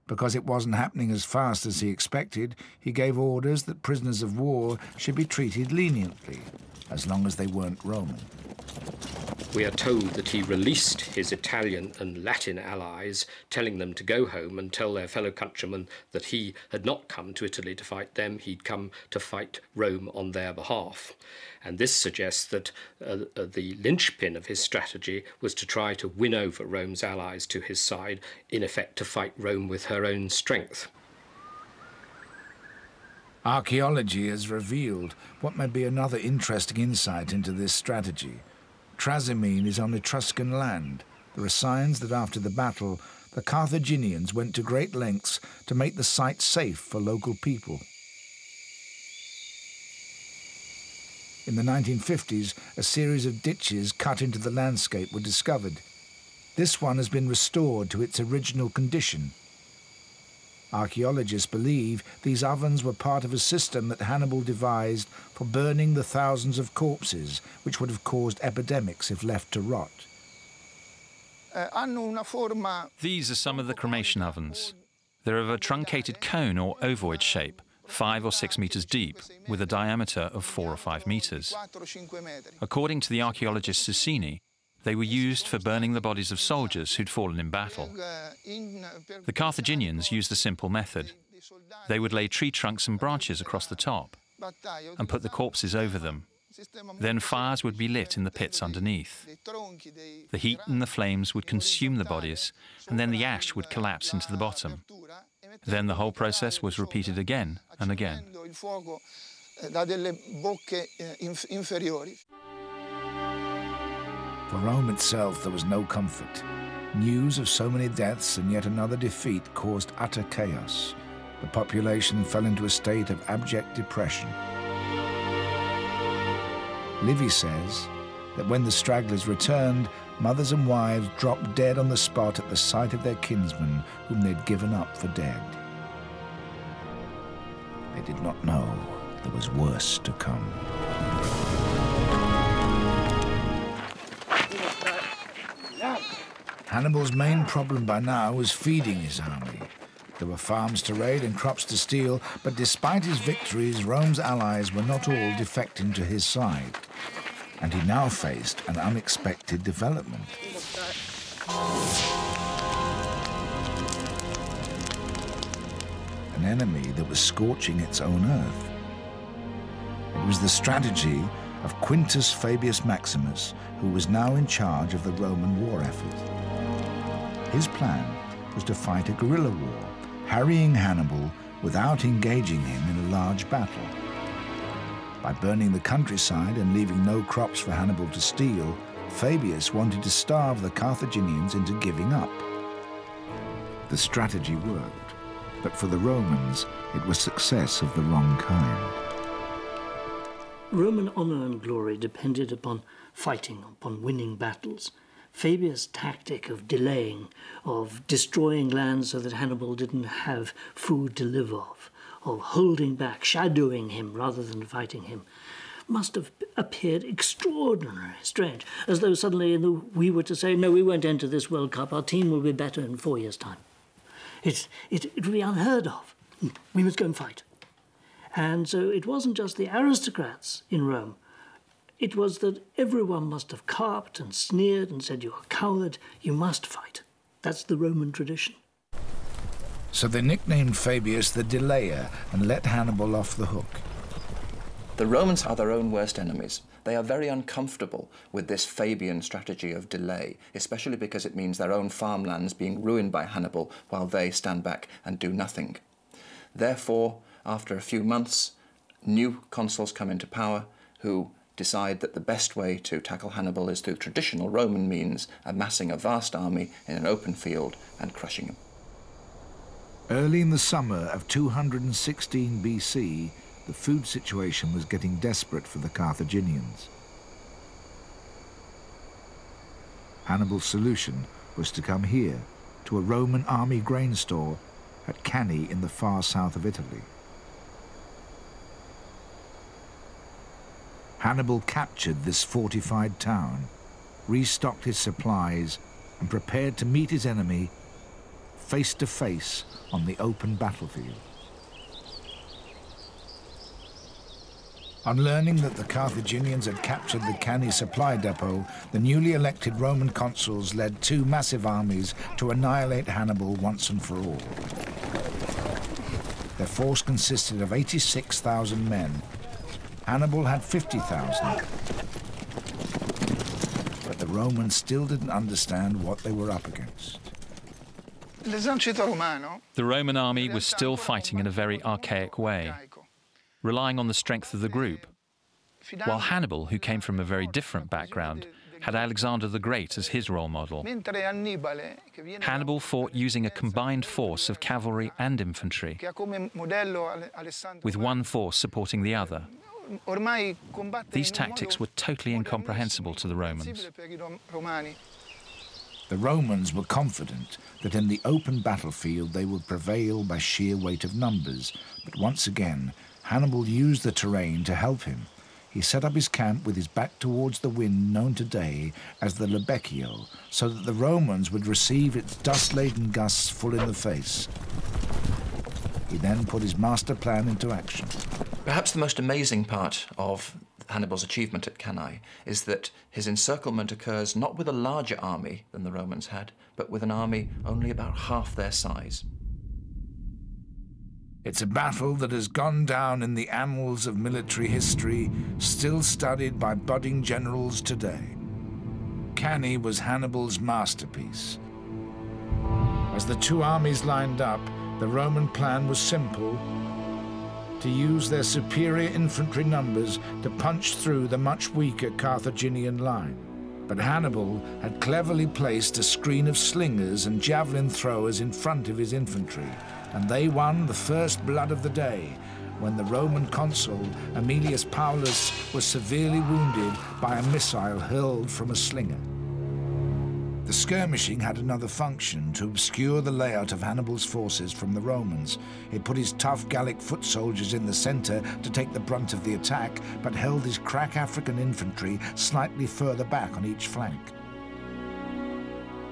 Because it wasn't happening as fast as he expected, he gave orders that prisoners of war should be treated leniently, as long as they weren't Roman. We are told that he released his Italian and Latin allies, telling them to go home and tell their fellow countrymen that he had not come to Italy to fight them, he'd come to fight Rome on their behalf. And this suggests that the linchpin of his strategy was to try to win over Rome's allies to his side, in effect to fight Rome with her own strength. Archaeology has revealed what may be another interesting insight into this strategy. Trasimene is on Etruscan land. There are signs that after the battle, the Carthaginians went to great lengths to make the site safe for local people. In the 1950s, a series of ditches cut into the landscape were discovered. This one has been restored to its original condition. Archaeologists believe these ovens were part of a system that Hannibal devised for burning the thousands of corpses, which would have caused epidemics if left to rot. These are some of the cremation ovens. They're of a truncated cone or ovoid shape, 5 or 6 meters deep, with a diameter of 4 or 5 meters. According to the archaeologist Susini, they were used for burning the bodies of soldiers who'd fallen in battle. The Carthaginians used a simple method. They would lay tree trunks and branches across the top and put the corpses over them, Then fires would be lit in the pits underneath. The heat and the flames would consume the bodies, and then the ash would collapse into the bottom. Then the whole process was repeated again and again. For Rome itself, there was no comfort. News of so many deaths and yet another defeat caused utter chaos. The population fell into a state of abject depression. Livy says that when the stragglers returned, mothers and wives dropped dead on the spot at the sight of their kinsmen whom they'd given up for dead. They did not know there was worse to come. Hannibal's main problem by now was feeding his army. There were farms to raid and crops to steal, but despite his victories, Rome's allies were not all defecting to his side. And he now faced an unexpected development. An enemy that was scorching its own earth. It was the strategy of Quintus Fabius Maximus, who was now in charge of the Roman war effort. His plan was to fight a guerrilla war, harrying Hannibal without engaging him in a large battle. By burning the countryside and leaving no crops for Hannibal to steal, Fabius wanted to starve the Carthaginians into giving up. The strategy worked, but for the Romans, it was success of the wrong kind. Roman honor and glory depended upon fighting, upon winning battles. Fabius' tactic of delaying, of destroying land so that Hannibal didn't have food to live off, of holding back, shadowing him rather than fighting him, must have appeared extraordinarily strange, as though suddenly we were to say, no, we won't enter this World Cup, our team will be better in 4 years' time. It would be unheard of. We must go and fight. And so it wasn't just the aristocrats in Rome. It was that everyone must have carped and sneered and said, you're a coward, you must fight. That's the Roman tradition. So they nicknamed Fabius the Delayer and let Hannibal off the hook. The Romans are their own worst enemies. They are very uncomfortable with this Fabian strategy of delay, especially because it means their own farmlands being ruined by Hannibal while they stand back and do nothing. Therefore, after a few months, new consuls come into power who decide that the best way to tackle Hannibal is through traditional Roman means, amassing a vast army in an open field and crushing him. Early in the summer of 216 BC, the food situation was getting desperate for the Carthaginians. Hannibal's solution was to come here, to a Roman army grain store at Cannae in the far south of Italy. Hannibal captured this fortified town, restocked his supplies, and prepared to meet his enemy face to face on the open battlefield. On learning that the Carthaginians had captured the Cannae supply depot, the newly elected Roman consuls led 2 massive armies to annihilate Hannibal once and for all. Their force consisted of 86,000 men. Hannibal had 50,000. But the Romans still didn't understand what they were up against. The Roman army was still fighting in a very archaic way, relying on the strength of the group, while Hannibal, who came from a very different background, had Alexander the Great as his role model. Hannibal fought using a combined force of cavalry and infantry, with one force supporting the other. These tactics were totally incomprehensible to the Romans. The Romans were confident that in the open battlefield they would prevail by sheer weight of numbers, but once again, Hannibal used the terrain to help him. He set up his camp with his back towards the wind known today as the Lebecchio, so that the Romans would receive its dust-laden gusts full in the face. He then put his master plan into action. Perhaps the most amazing part of Hannibal's achievement at Cannae is that his encirclement occurs not with a larger army than the Romans had, but with an army only about half their size. It's a battle that has gone down in the annals of military history, still studied by budding generals today. Cannae was Hannibal's masterpiece. As the two armies lined up, the Roman plan was simple: to use their superior infantry numbers to punch through the much weaker Carthaginian line. But Hannibal had cleverly placed a screen of slingers and javelin throwers in front of his infantry, and they won the first blood of the day when the Roman consul Aemilius Paulus was severely wounded by a missile hurled from a slinger. The skirmishing had another function: to obscure the layout of Hannibal's forces from the Romans. It put his tough Gallic foot soldiers in the center to take the brunt of the attack, but held his crack African infantry slightly further back on each flank.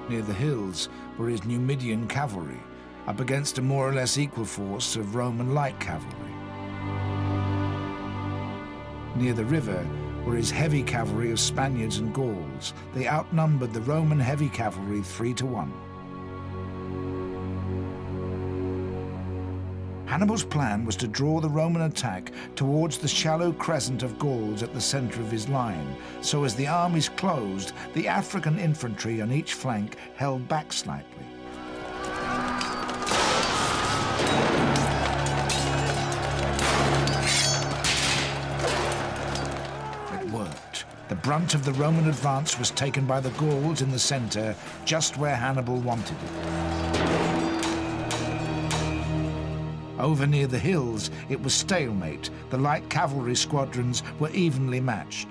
Near the hills were his Numidian cavalry, up against a more or less equal force of Roman light cavalry. Near the river were his heavy cavalry of Spaniards and Gauls. They outnumbered the Roman heavy cavalry 3-1. Hannibal's plan was to draw the Roman attack towards the shallow crescent of Gauls at the center of his line, so as the armies closed, the African infantry on each flank held back slightly. The brunt of the Roman advance was taken by the Gauls in the center, just where Hannibal wanted it. Over near the hills, it was stalemate. The light cavalry squadrons were evenly matched.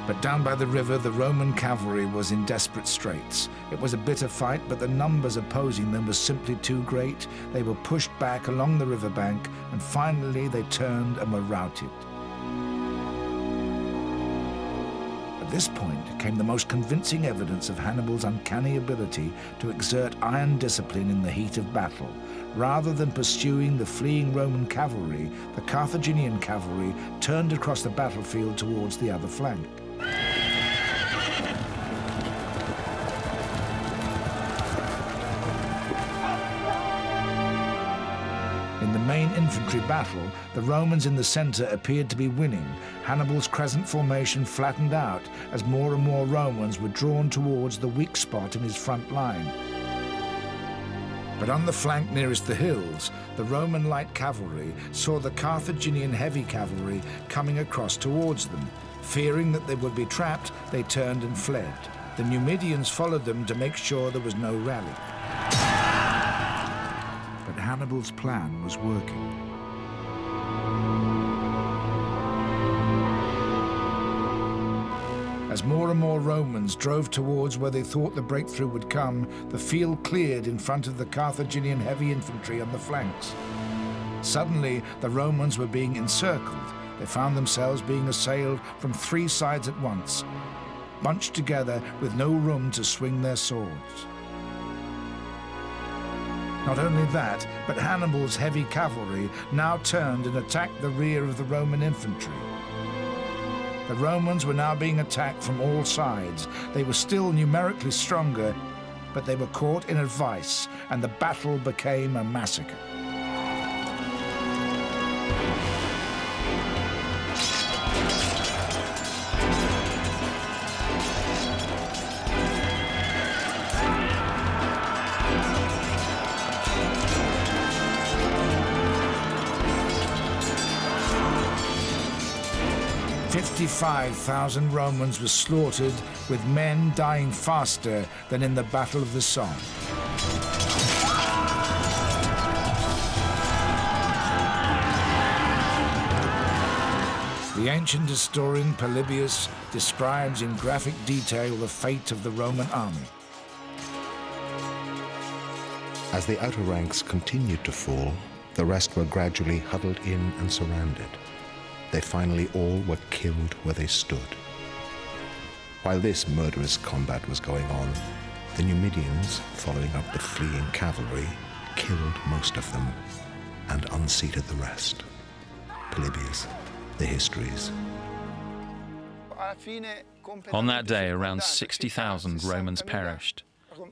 But down by the river, the Roman cavalry was in desperate straits. It was a bitter fight, but the numbers opposing them were simply too great. They were pushed back along the riverbank, and finally they turned and were routed. At this point came the most convincing evidence of Hannibal's uncanny ability to exert iron discipline in the heat of battle. Rather than pursuing the fleeing Roman cavalry, the Carthaginian cavalry turned across the battlefield towards the other flank. In the main infantry battle, the Romans in the center appeared to be winning. Hannibal's crescent formation flattened out as more and more Romans were drawn towards the weak spot in his front line. But on the flank nearest the hills, the Roman light cavalry saw the Carthaginian heavy cavalry coming across towards them. Fearing that they would be trapped, they turned and fled. The Numidians followed them to make sure there was no rally. But Hannibal's plan was working. As more and more Romans drove towards where they thought the breakthrough would come, the field cleared in front of the Carthaginian heavy infantry on the flanks. Suddenly, the Romans were being encircled. They found themselves being assailed from 3 sides at once, bunched together with no room to swing their swords. Not only that, but Hannibal's heavy cavalry now turned and attacked the rear of the Roman infantry. The Romans were now being attacked from all sides. They were still numerically stronger, but they were caught in a vice, and the battle became a massacre. "55,000 Romans were slaughtered, with men dying faster than in the Battle of the Somme." The ancient historian Polybius describes in graphic detail the fate of the Roman army. As the outer ranks continued to fall, the rest were gradually huddled in and surrounded. They finally all were killed where they stood. While this murderous combat was going on, the Numidians, following up the fleeing cavalry, killed most of them and unseated the rest. Polybius, The Histories. On that day, around 60,000 Romans perished.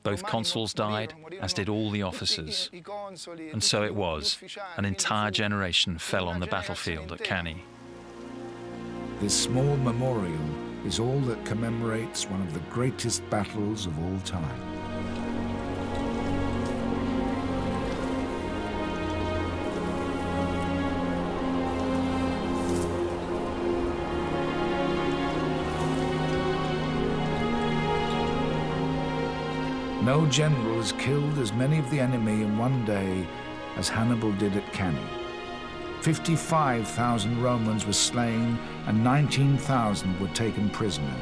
Both consuls died, as did all the officers. And so it was. An entire generation fell on the battlefield at Cannae. This small memorial is all that commemorates one of the greatest battles of all time. No general has killed as many of the enemy in one day as Hannibal did at Cannae. 55,000 Romans were slain and 19,000 were taken prisoner.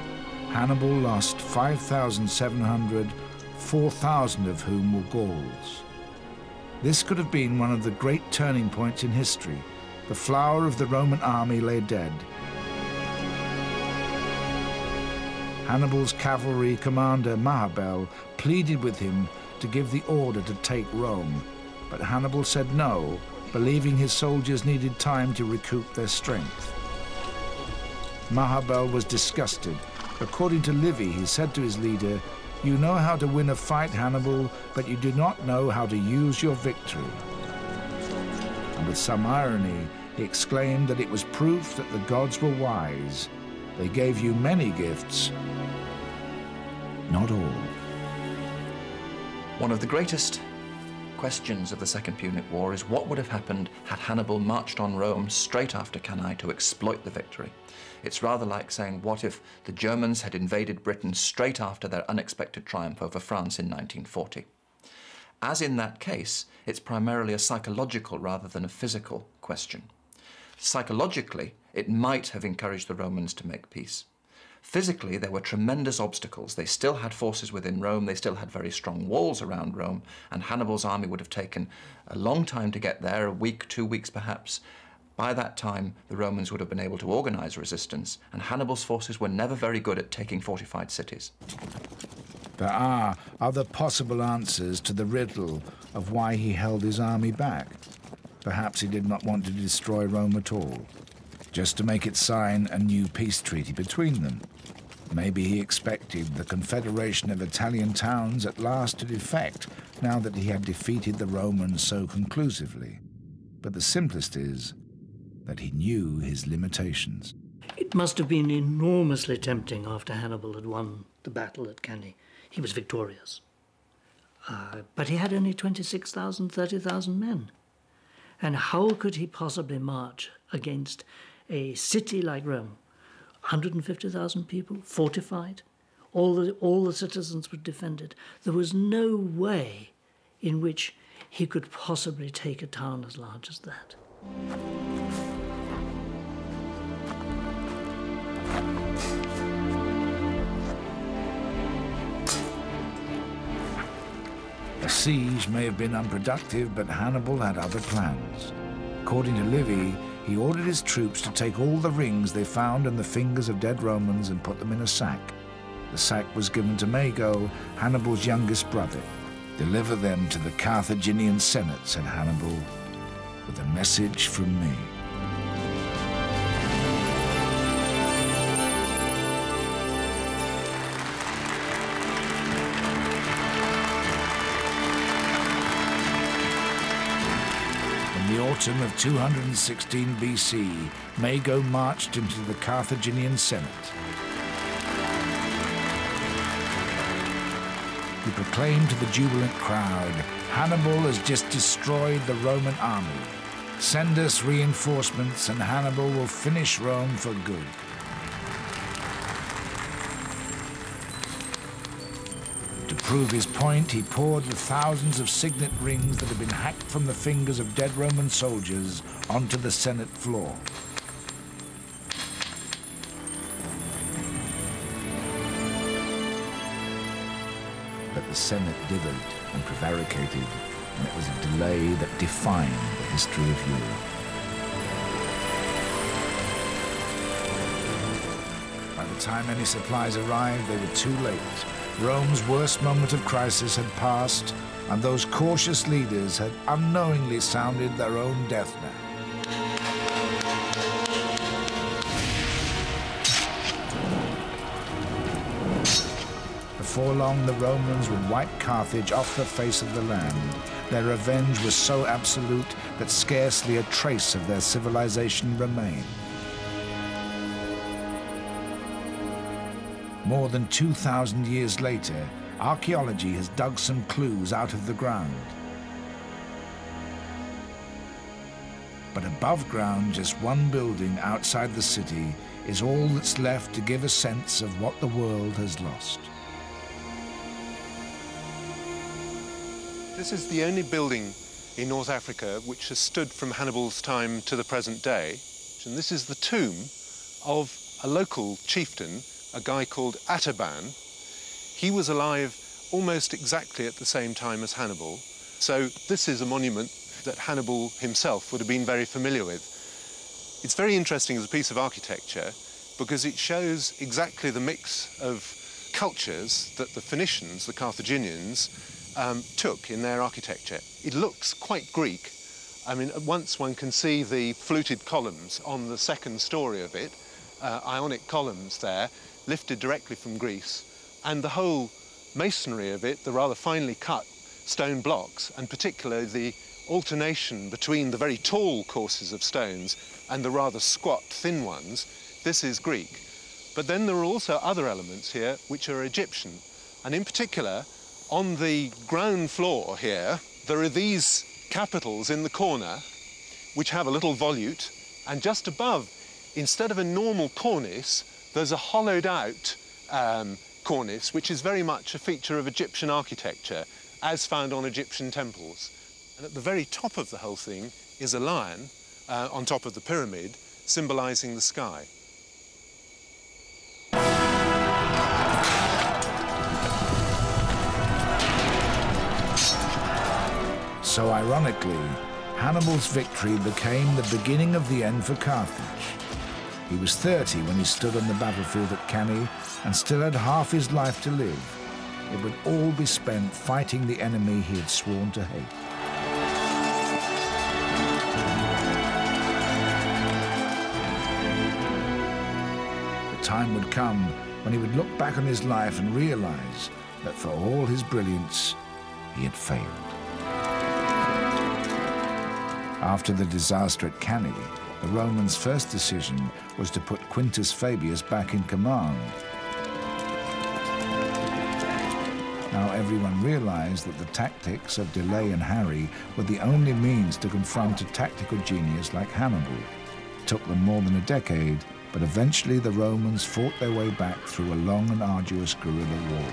Hannibal lost 5,700, 4,000 of whom were Gauls. This could have been one of the great turning points in history. The flower of the Roman army lay dead. Hannibal's cavalry commander Hannibal pleaded with him to give the order to take Rome, but Hannibal said no, believing his soldiers needed time to recoup their strength. Hannibal was disgusted. According to Livy, he said to his leader, "You know how to win a fight, Hannibal, but you do not know how to use your victory." And with some irony, he exclaimed that it was proof that the gods were wise. They gave you many gifts, not all. One of the greatest questions of the Second Punic War is what would have happened had Hannibal marched on Rome straight after Cannae to exploit the victory. It's rather like saying, what if the Germans had invaded Britain straight after their unexpected triumph over France in 1940? As in that case, it's primarily a psychological rather than a physical question. Psychologically, it might have encouraged the Romans to make peace. Physically, there were tremendous obstacles. They still had forces within Rome, they still had very strong walls around Rome, and Hannibal's army would have taken a long time to get there, a week, 2 weeks perhaps. By that time, the Romans would have been able to organize resistance, and Hannibal's forces were never very good at taking fortified cities. There are other possible answers to the riddle of why he held his army back. Perhaps he did not want to destroy Rome at all, just to make it sign a new peace treaty between them. Maybe he expected the confederation of Italian towns at last to defect, now that he had defeated the Romans so conclusively. But the simplest is that he knew his limitations. It must have been enormously tempting after Hannibal had won the battle at Cannae. He was victorious. But he had only 26,000, 30,000 men. And how could he possibly march against a city like Rome, 150,000 people, fortified, all the citizens were defended? There was no way in which he could possibly take a town as large as that. The siege may have been unproductive, but Hannibal had other plans. According to Livy, he ordered his troops to take all the rings they found on the fingers of dead Romans and put them in a sack. The sack was given to Mago, Hannibal's youngest brother. "Deliver them to the Carthaginian Senate," said Hannibal, "with a message from me." In the autumn of 216 BC, Mago marched into the Carthaginian Senate. He proclaimed to the jubilant crowd, "Hannibal has just destroyed the Roman army. Send us reinforcements and Hannibal will finish Rome for good." To prove his point, he poured the thousands of signet rings that had been hacked from the fingers of dead Roman soldiers onto the Senate floor. But the Senate dithered and prevaricated, and it was a delay that defined the history of Europe. By the time any supplies arrived, they were too late. Rome's worst moment of crisis had passed, and those cautious leaders had unknowingly sounded their own death knell. The before long the Romans would wipe Carthage off the face of the land. Their revenge was so absolute that scarcely a trace of their civilization remained. More than 2,000 years later, archaeology has dug some clues out of the ground. But above ground, just one building outside the city is all that's left to give a sense of what the world has lost. This is the only building in North Africa which has stood from Hannibal's time to the present day. And this is the tomb of a local chieftain, a guy called Ataban. He was alive almost exactly at the same time as Hannibal. So this is a monument that Hannibal himself would have been very familiar with. It's very interesting as a piece of architecture because it shows exactly the mix of cultures that the Phoenicians, the Carthaginians, took in their architecture. It looks quite Greek. I mean, at once one can see the fluted columns on the second story of it, Ionic columns there, lifted directly from Greece, and the whole masonry of it, the rather finely cut stone blocks, and particularly the alternation between the very tall courses of stones and the rather squat, thin ones, this is Greek. But then there are also other elements here which are Egyptian, and in particular, on the ground floor here, there are these capitals in the corner which have a little volute, and just above, instead of a normal cornice, there's a hollowed out cornice, which is very much a feature of Egyptian architecture, as found on Egyptian temples. And at the very top of the whole thing is a lion on top of the pyramid, symbolizing the sky. So ironically, Hannibal's victory became the beginning of the end for Carthage. He was 30 when he stood on the battlefield at Cannae and still had half his life to live. It would all be spent fighting the enemy he had sworn to hate. The time would come when he would look back on his life and realize that for all his brilliance, he had failed. After the disaster at Cannae, the Romans' first decision was to put Quintus Fabius back in command. Now everyone realized that the tactics of delay and harry were the only means to confront a tactical genius like Hannibal. It took them more than a decade, but eventually the Romans fought their way back through a long and arduous guerrilla war.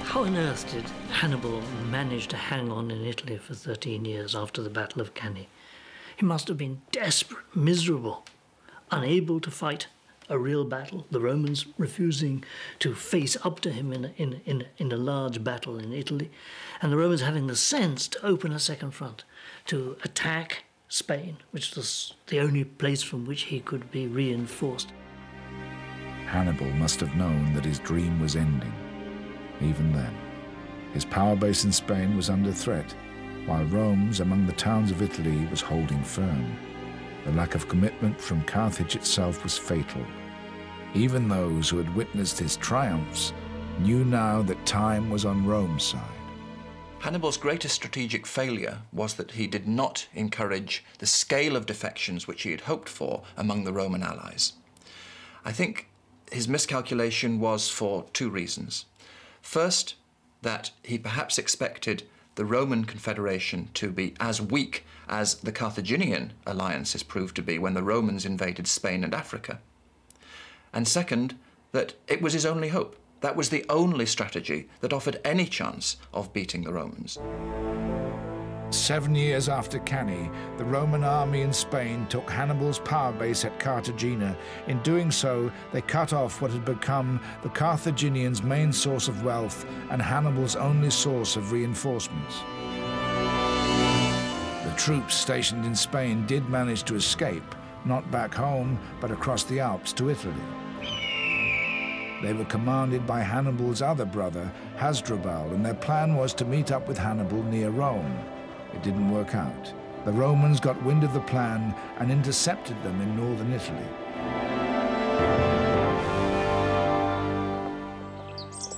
How on earth did Hannibal manage to hang on in Italy for 13 years after the Battle of Cannae? He must have been desperate, miserable, unable to fight a real battle, the Romans refusing to face up to him in a large battle in Italy, and the Romans having the sense to open a second front, to attack Spain, which was the only place from which he could be reinforced. Hannibal must have known that his dream was ending. Even then, his power base in Spain was under threat, while Rome's among the towns of Italy was holding firm. The lack of commitment from Carthage itself was fatal. Even those who had witnessed his triumphs knew now that time was on Rome's side. Hannibal's greatest strategic failure was that he did not encourage the scale of defections which he had hoped for among the Roman allies. I think his miscalculation was for two reasons. First, that he perhaps expected the Roman Confederation to be as weak as the Carthaginian alliances proved to be when the Romans invaded Spain and Africa. And second, that it was his only hope. That was the only strategy that offered any chance of beating the Romans. 7 years after Cannae, the Roman army in Spain took Hannibal's power base at Cartagena. In doing so, they cut off what had become the Carthaginians' main source of wealth and Hannibal's only source of reinforcements. The troops stationed in Spain did manage to escape, not back home, but across the Alps to Italy. They were commanded by Hannibal's other brother, Hasdrubal, and their plan was to meet up with Hannibal near Rome. It didn't work out. The Romans got wind of the plan and intercepted them in northern Italy.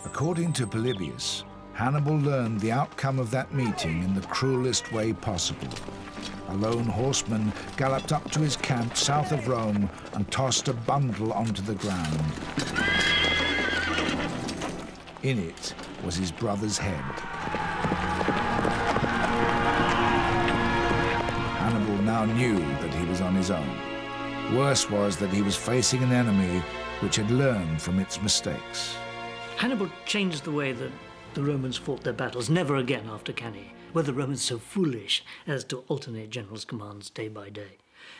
A According to Polybius, Hannibal learned the outcome of that meeting in the cruelest way possible. A lone horseman galloped up to his camp south of Rome and tossed a bundle onto the ground. In it was his brother's head. Hannibal now knew that he was on his own. Worse was that he was facing an enemy which had learned from its mistakes. Hannibal changed the way that the Romans fought their battles. Never again after Cannae were the Romans so foolish as to alternate generals' commands day by day.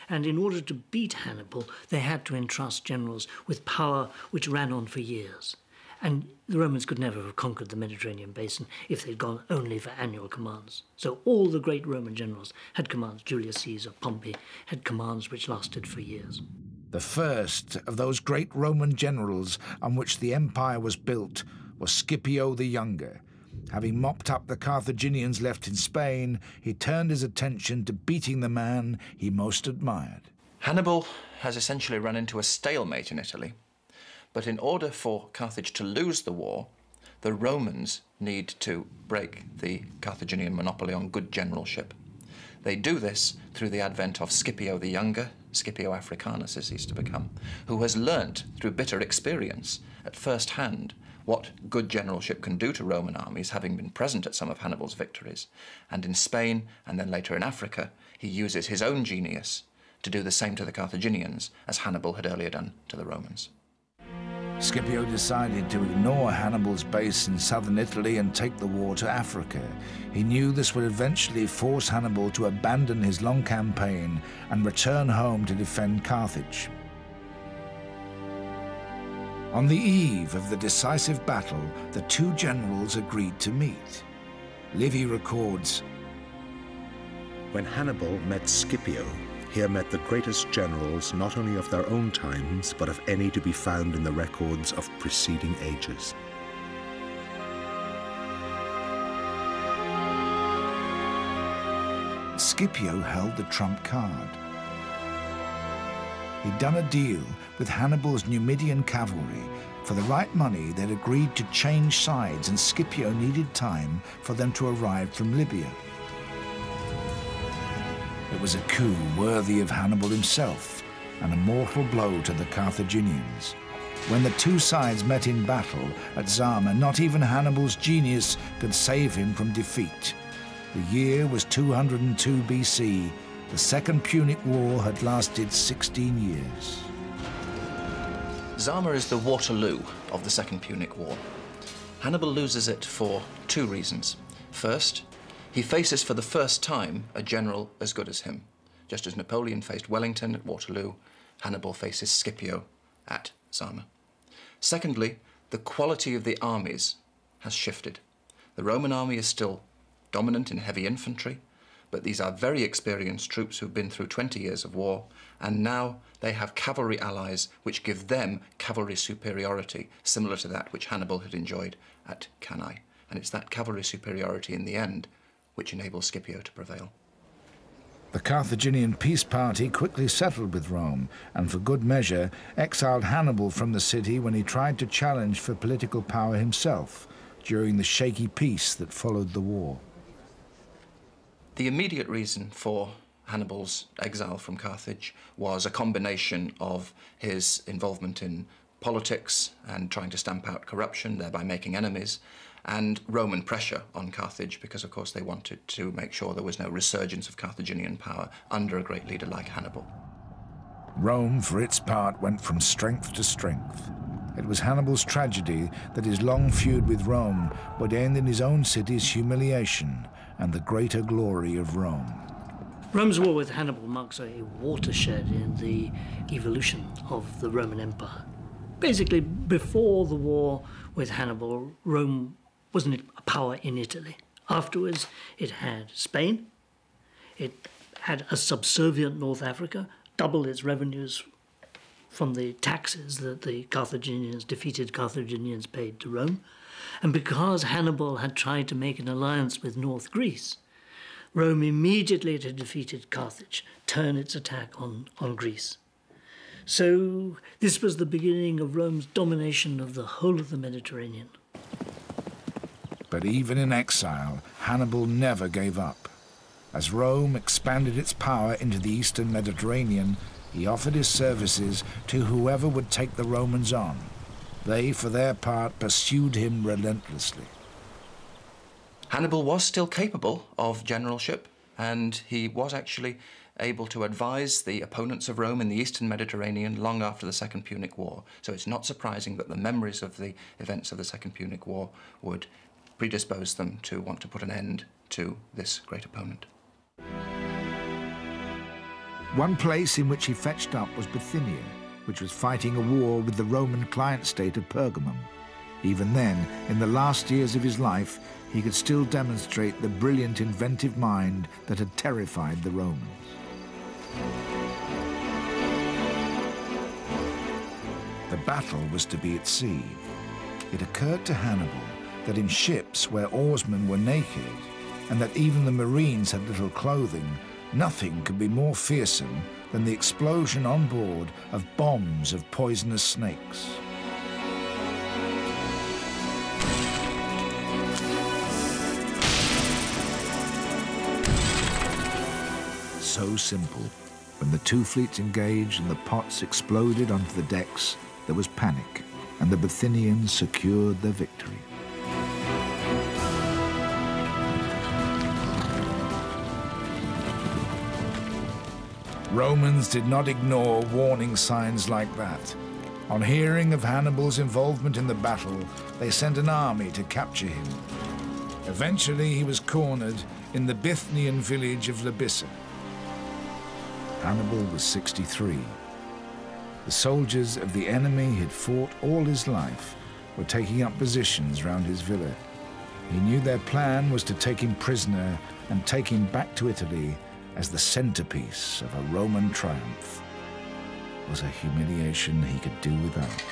And in order to beat Hannibal, they had to entrust generals with power which ran on for years. And the Romans could never have conquered the Mediterranean basin if they'd gone only for annual commands. So all the great Roman generals had commands. Julius Caesar, Pompey had commands which lasted for years. The first of those great Roman generals on which the empire was built was Scipio the Younger. Having mopped up the Carthaginians left in Spain, he turned his attention to beating the man he most admired. Hannibal has essentially run into a stalemate in Italy. But in order for Carthage to lose the war, the Romans need to break the Carthaginian monopoly on good generalship. They do this through the advent of Scipio the Younger, Scipio Africanus as he's to become, who has learnt through bitter experience at first hand what good generalship can do to Roman armies, having been present at some of Hannibal's victories. And in Spain, and then later in Africa, he uses his own genius to do the same to the Carthaginians as Hannibal had earlier done to the Romans. Scipio decided to ignore Hannibal's base in southern Italy and take the war to Africa. He knew this would eventually force Hannibal to abandon his long campaign and return home to defend Carthage. On the eve of the decisive battle, the two generals agreed to meet. Livy records, When Hannibal met Scipio, here met the greatest generals not only of their own times, but of any to be found in the records of preceding ages. Scipio held the trump card. He'd done a deal with Hannibal's Numidian cavalry. For the right money, they'd agreed to change sides, and Scipio needed time for them to arrive from Libya. It was a coup worthy of Hannibal himself, and a mortal blow to the Carthaginians. When the two sides met in battle at Zama, not even Hannibal's genius could save him from defeat. The year was 202 BC. The Second Punic War had lasted 16 years. Zama is the Waterloo of the Second Punic War. Hannibal loses it for two reasons. First, he faces for the first time a general as good as him. Just as Napoleon faced Wellington at Waterloo, Hannibal faces Scipio at Zama. Secondly, the quality of the armies has shifted. The Roman army is still dominant in heavy infantry, but these are very experienced troops who've been through 20 years of war, and now they have cavalry allies which give them cavalry superiority, similar to that which Hannibal had enjoyed at Cannae. And it's that cavalry superiority in the end which enables Scipio to prevail. The Carthaginian peace party quickly settled with Rome, and for good measure exiled Hannibal from the city when he tried to challenge for political power himself during the shaky peace that followed the war. The immediate reason for Hannibal's exile from Carthage was a combination of his involvement in politics and trying to stamp out corruption, thereby making enemies, and Roman pressure on Carthage, because of course they wanted to make sure there was no resurgence of Carthaginian power under a great leader like Hannibal. Rome, for its part, went from strength to strength. It was Hannibal's tragedy that his long feud with Rome would end in his own city's humiliation and the greater glory of Rome. Rome's war with Hannibal marks a watershed in the evolution of the Roman Empire. Basically, before the war with Hannibal, Rome wasn't a power in Italy. Afterwards, it had Spain, it had a subservient North Africa, doubled its revenues from the taxes that the defeated Carthaginians paid to Rome. And because Hannibal had tried to make an alliance with North Greece, Rome immediately had defeated Carthage, turned its attack on Greece. So this was the beginning of Rome's domination of the whole of the Mediterranean. But even in exile, Hannibal never gave up. As Rome expanded its power into the eastern Mediterranean, he offered his services to whoever would take the Romans on. They, for their part, pursued him relentlessly. Hannibal was still capable of generalship, and he was actually able to advise the opponents of Rome in the eastern Mediterranean long after the Second Punic War. So it's not surprising that the memories of the events of the Second Punic War would predispose them to want to put an end to this great opponent. One place in which he fetched up was Bithynia, which was fighting a war with the Roman client state of Pergamum. Even then, in the last years of his life, he could still demonstrate the brilliant inventive mind that had terrified the Romans. The battle was to be at sea. It occurred to Hannibal that in ships where oarsmen were naked, and that even the marines had little clothing, nothing could be more fearsome than the explosion on board of bombs of poisonous snakes. So simple. When the two fleets engaged and the pots exploded onto the decks, there was panic, and the Bithynians secured their victory. Romans did not ignore warning signs like that. On hearing of Hannibal's involvement in the battle, they sent an army to capture him. Eventually, he was cornered in the Bithynian village of Labissa. Hannibal was 63. The soldiers of the enemy he'd fought all his life were taking up positions round his villa. He knew their plan was to take him prisoner and take him back to Italy as the centerpiece of a Roman triumph. It was a humiliation he could do without.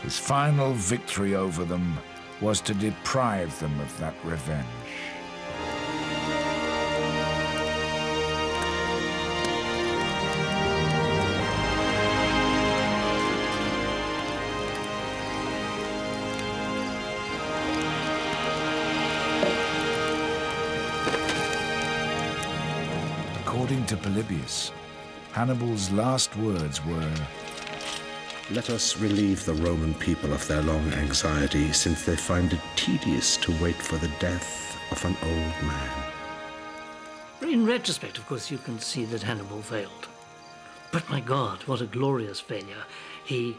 His final victory over them was to deprive them of that revenge. According to Polybius, Hannibal's last words were, "Let us relieve the Roman people of their long anxiety, since they find it tedious to wait for the death of an old man." In retrospect, of course, you can see that Hannibal failed. But my God, what a glorious failure. He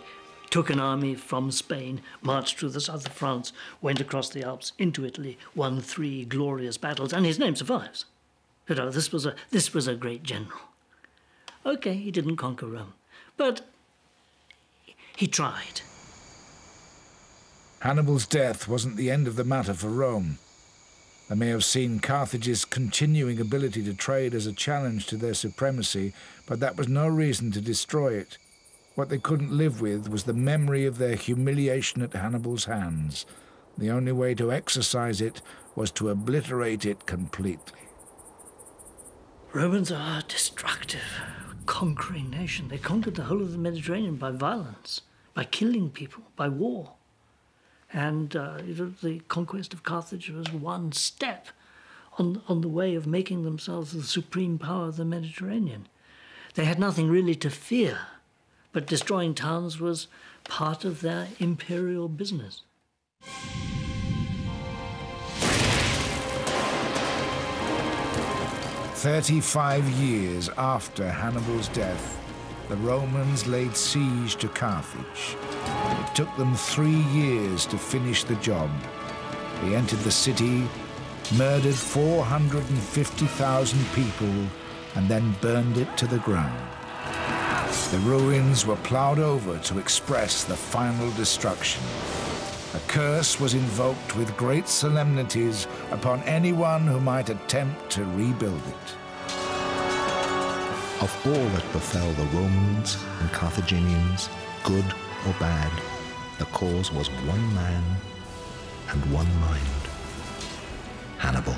took an army from Spain, marched through the south of France, went across the Alps into Italy, won 3 glorious battles, and his name survives. You know, this was a great general. Okay, he didn't conquer Rome, but he tried. Hannibal's death wasn't the end of the matter for Rome. They may have seen Carthage's continuing ability to trade as a challenge to their supremacy, but that was no reason to destroy it. What they couldn't live with was the memory of their humiliation at Hannibal's hands. The only way to exorcise it was to obliterate it completely. Romans are a destructive, conquering nation. They conquered the whole of the Mediterranean by violence, by killing people, by war. And the conquest of Carthage was one step on the way of making themselves the supreme power of the Mediterranean. They had nothing really to fear, but destroying towns was part of their imperial business. 35 years after Hannibal's death, the Romans laid siege to Carthage. It took them 3 years to finish the job. They entered the city, murdered 450,000 people, and then burned it to the ground. The ruins were ploughed over to express the final destruction. A curse was invoked with great solemnities upon anyone who might attempt to rebuild it. Of all that befell the Romans and Carthaginians, good or bad, the cause was one man and one mind, Hannibal.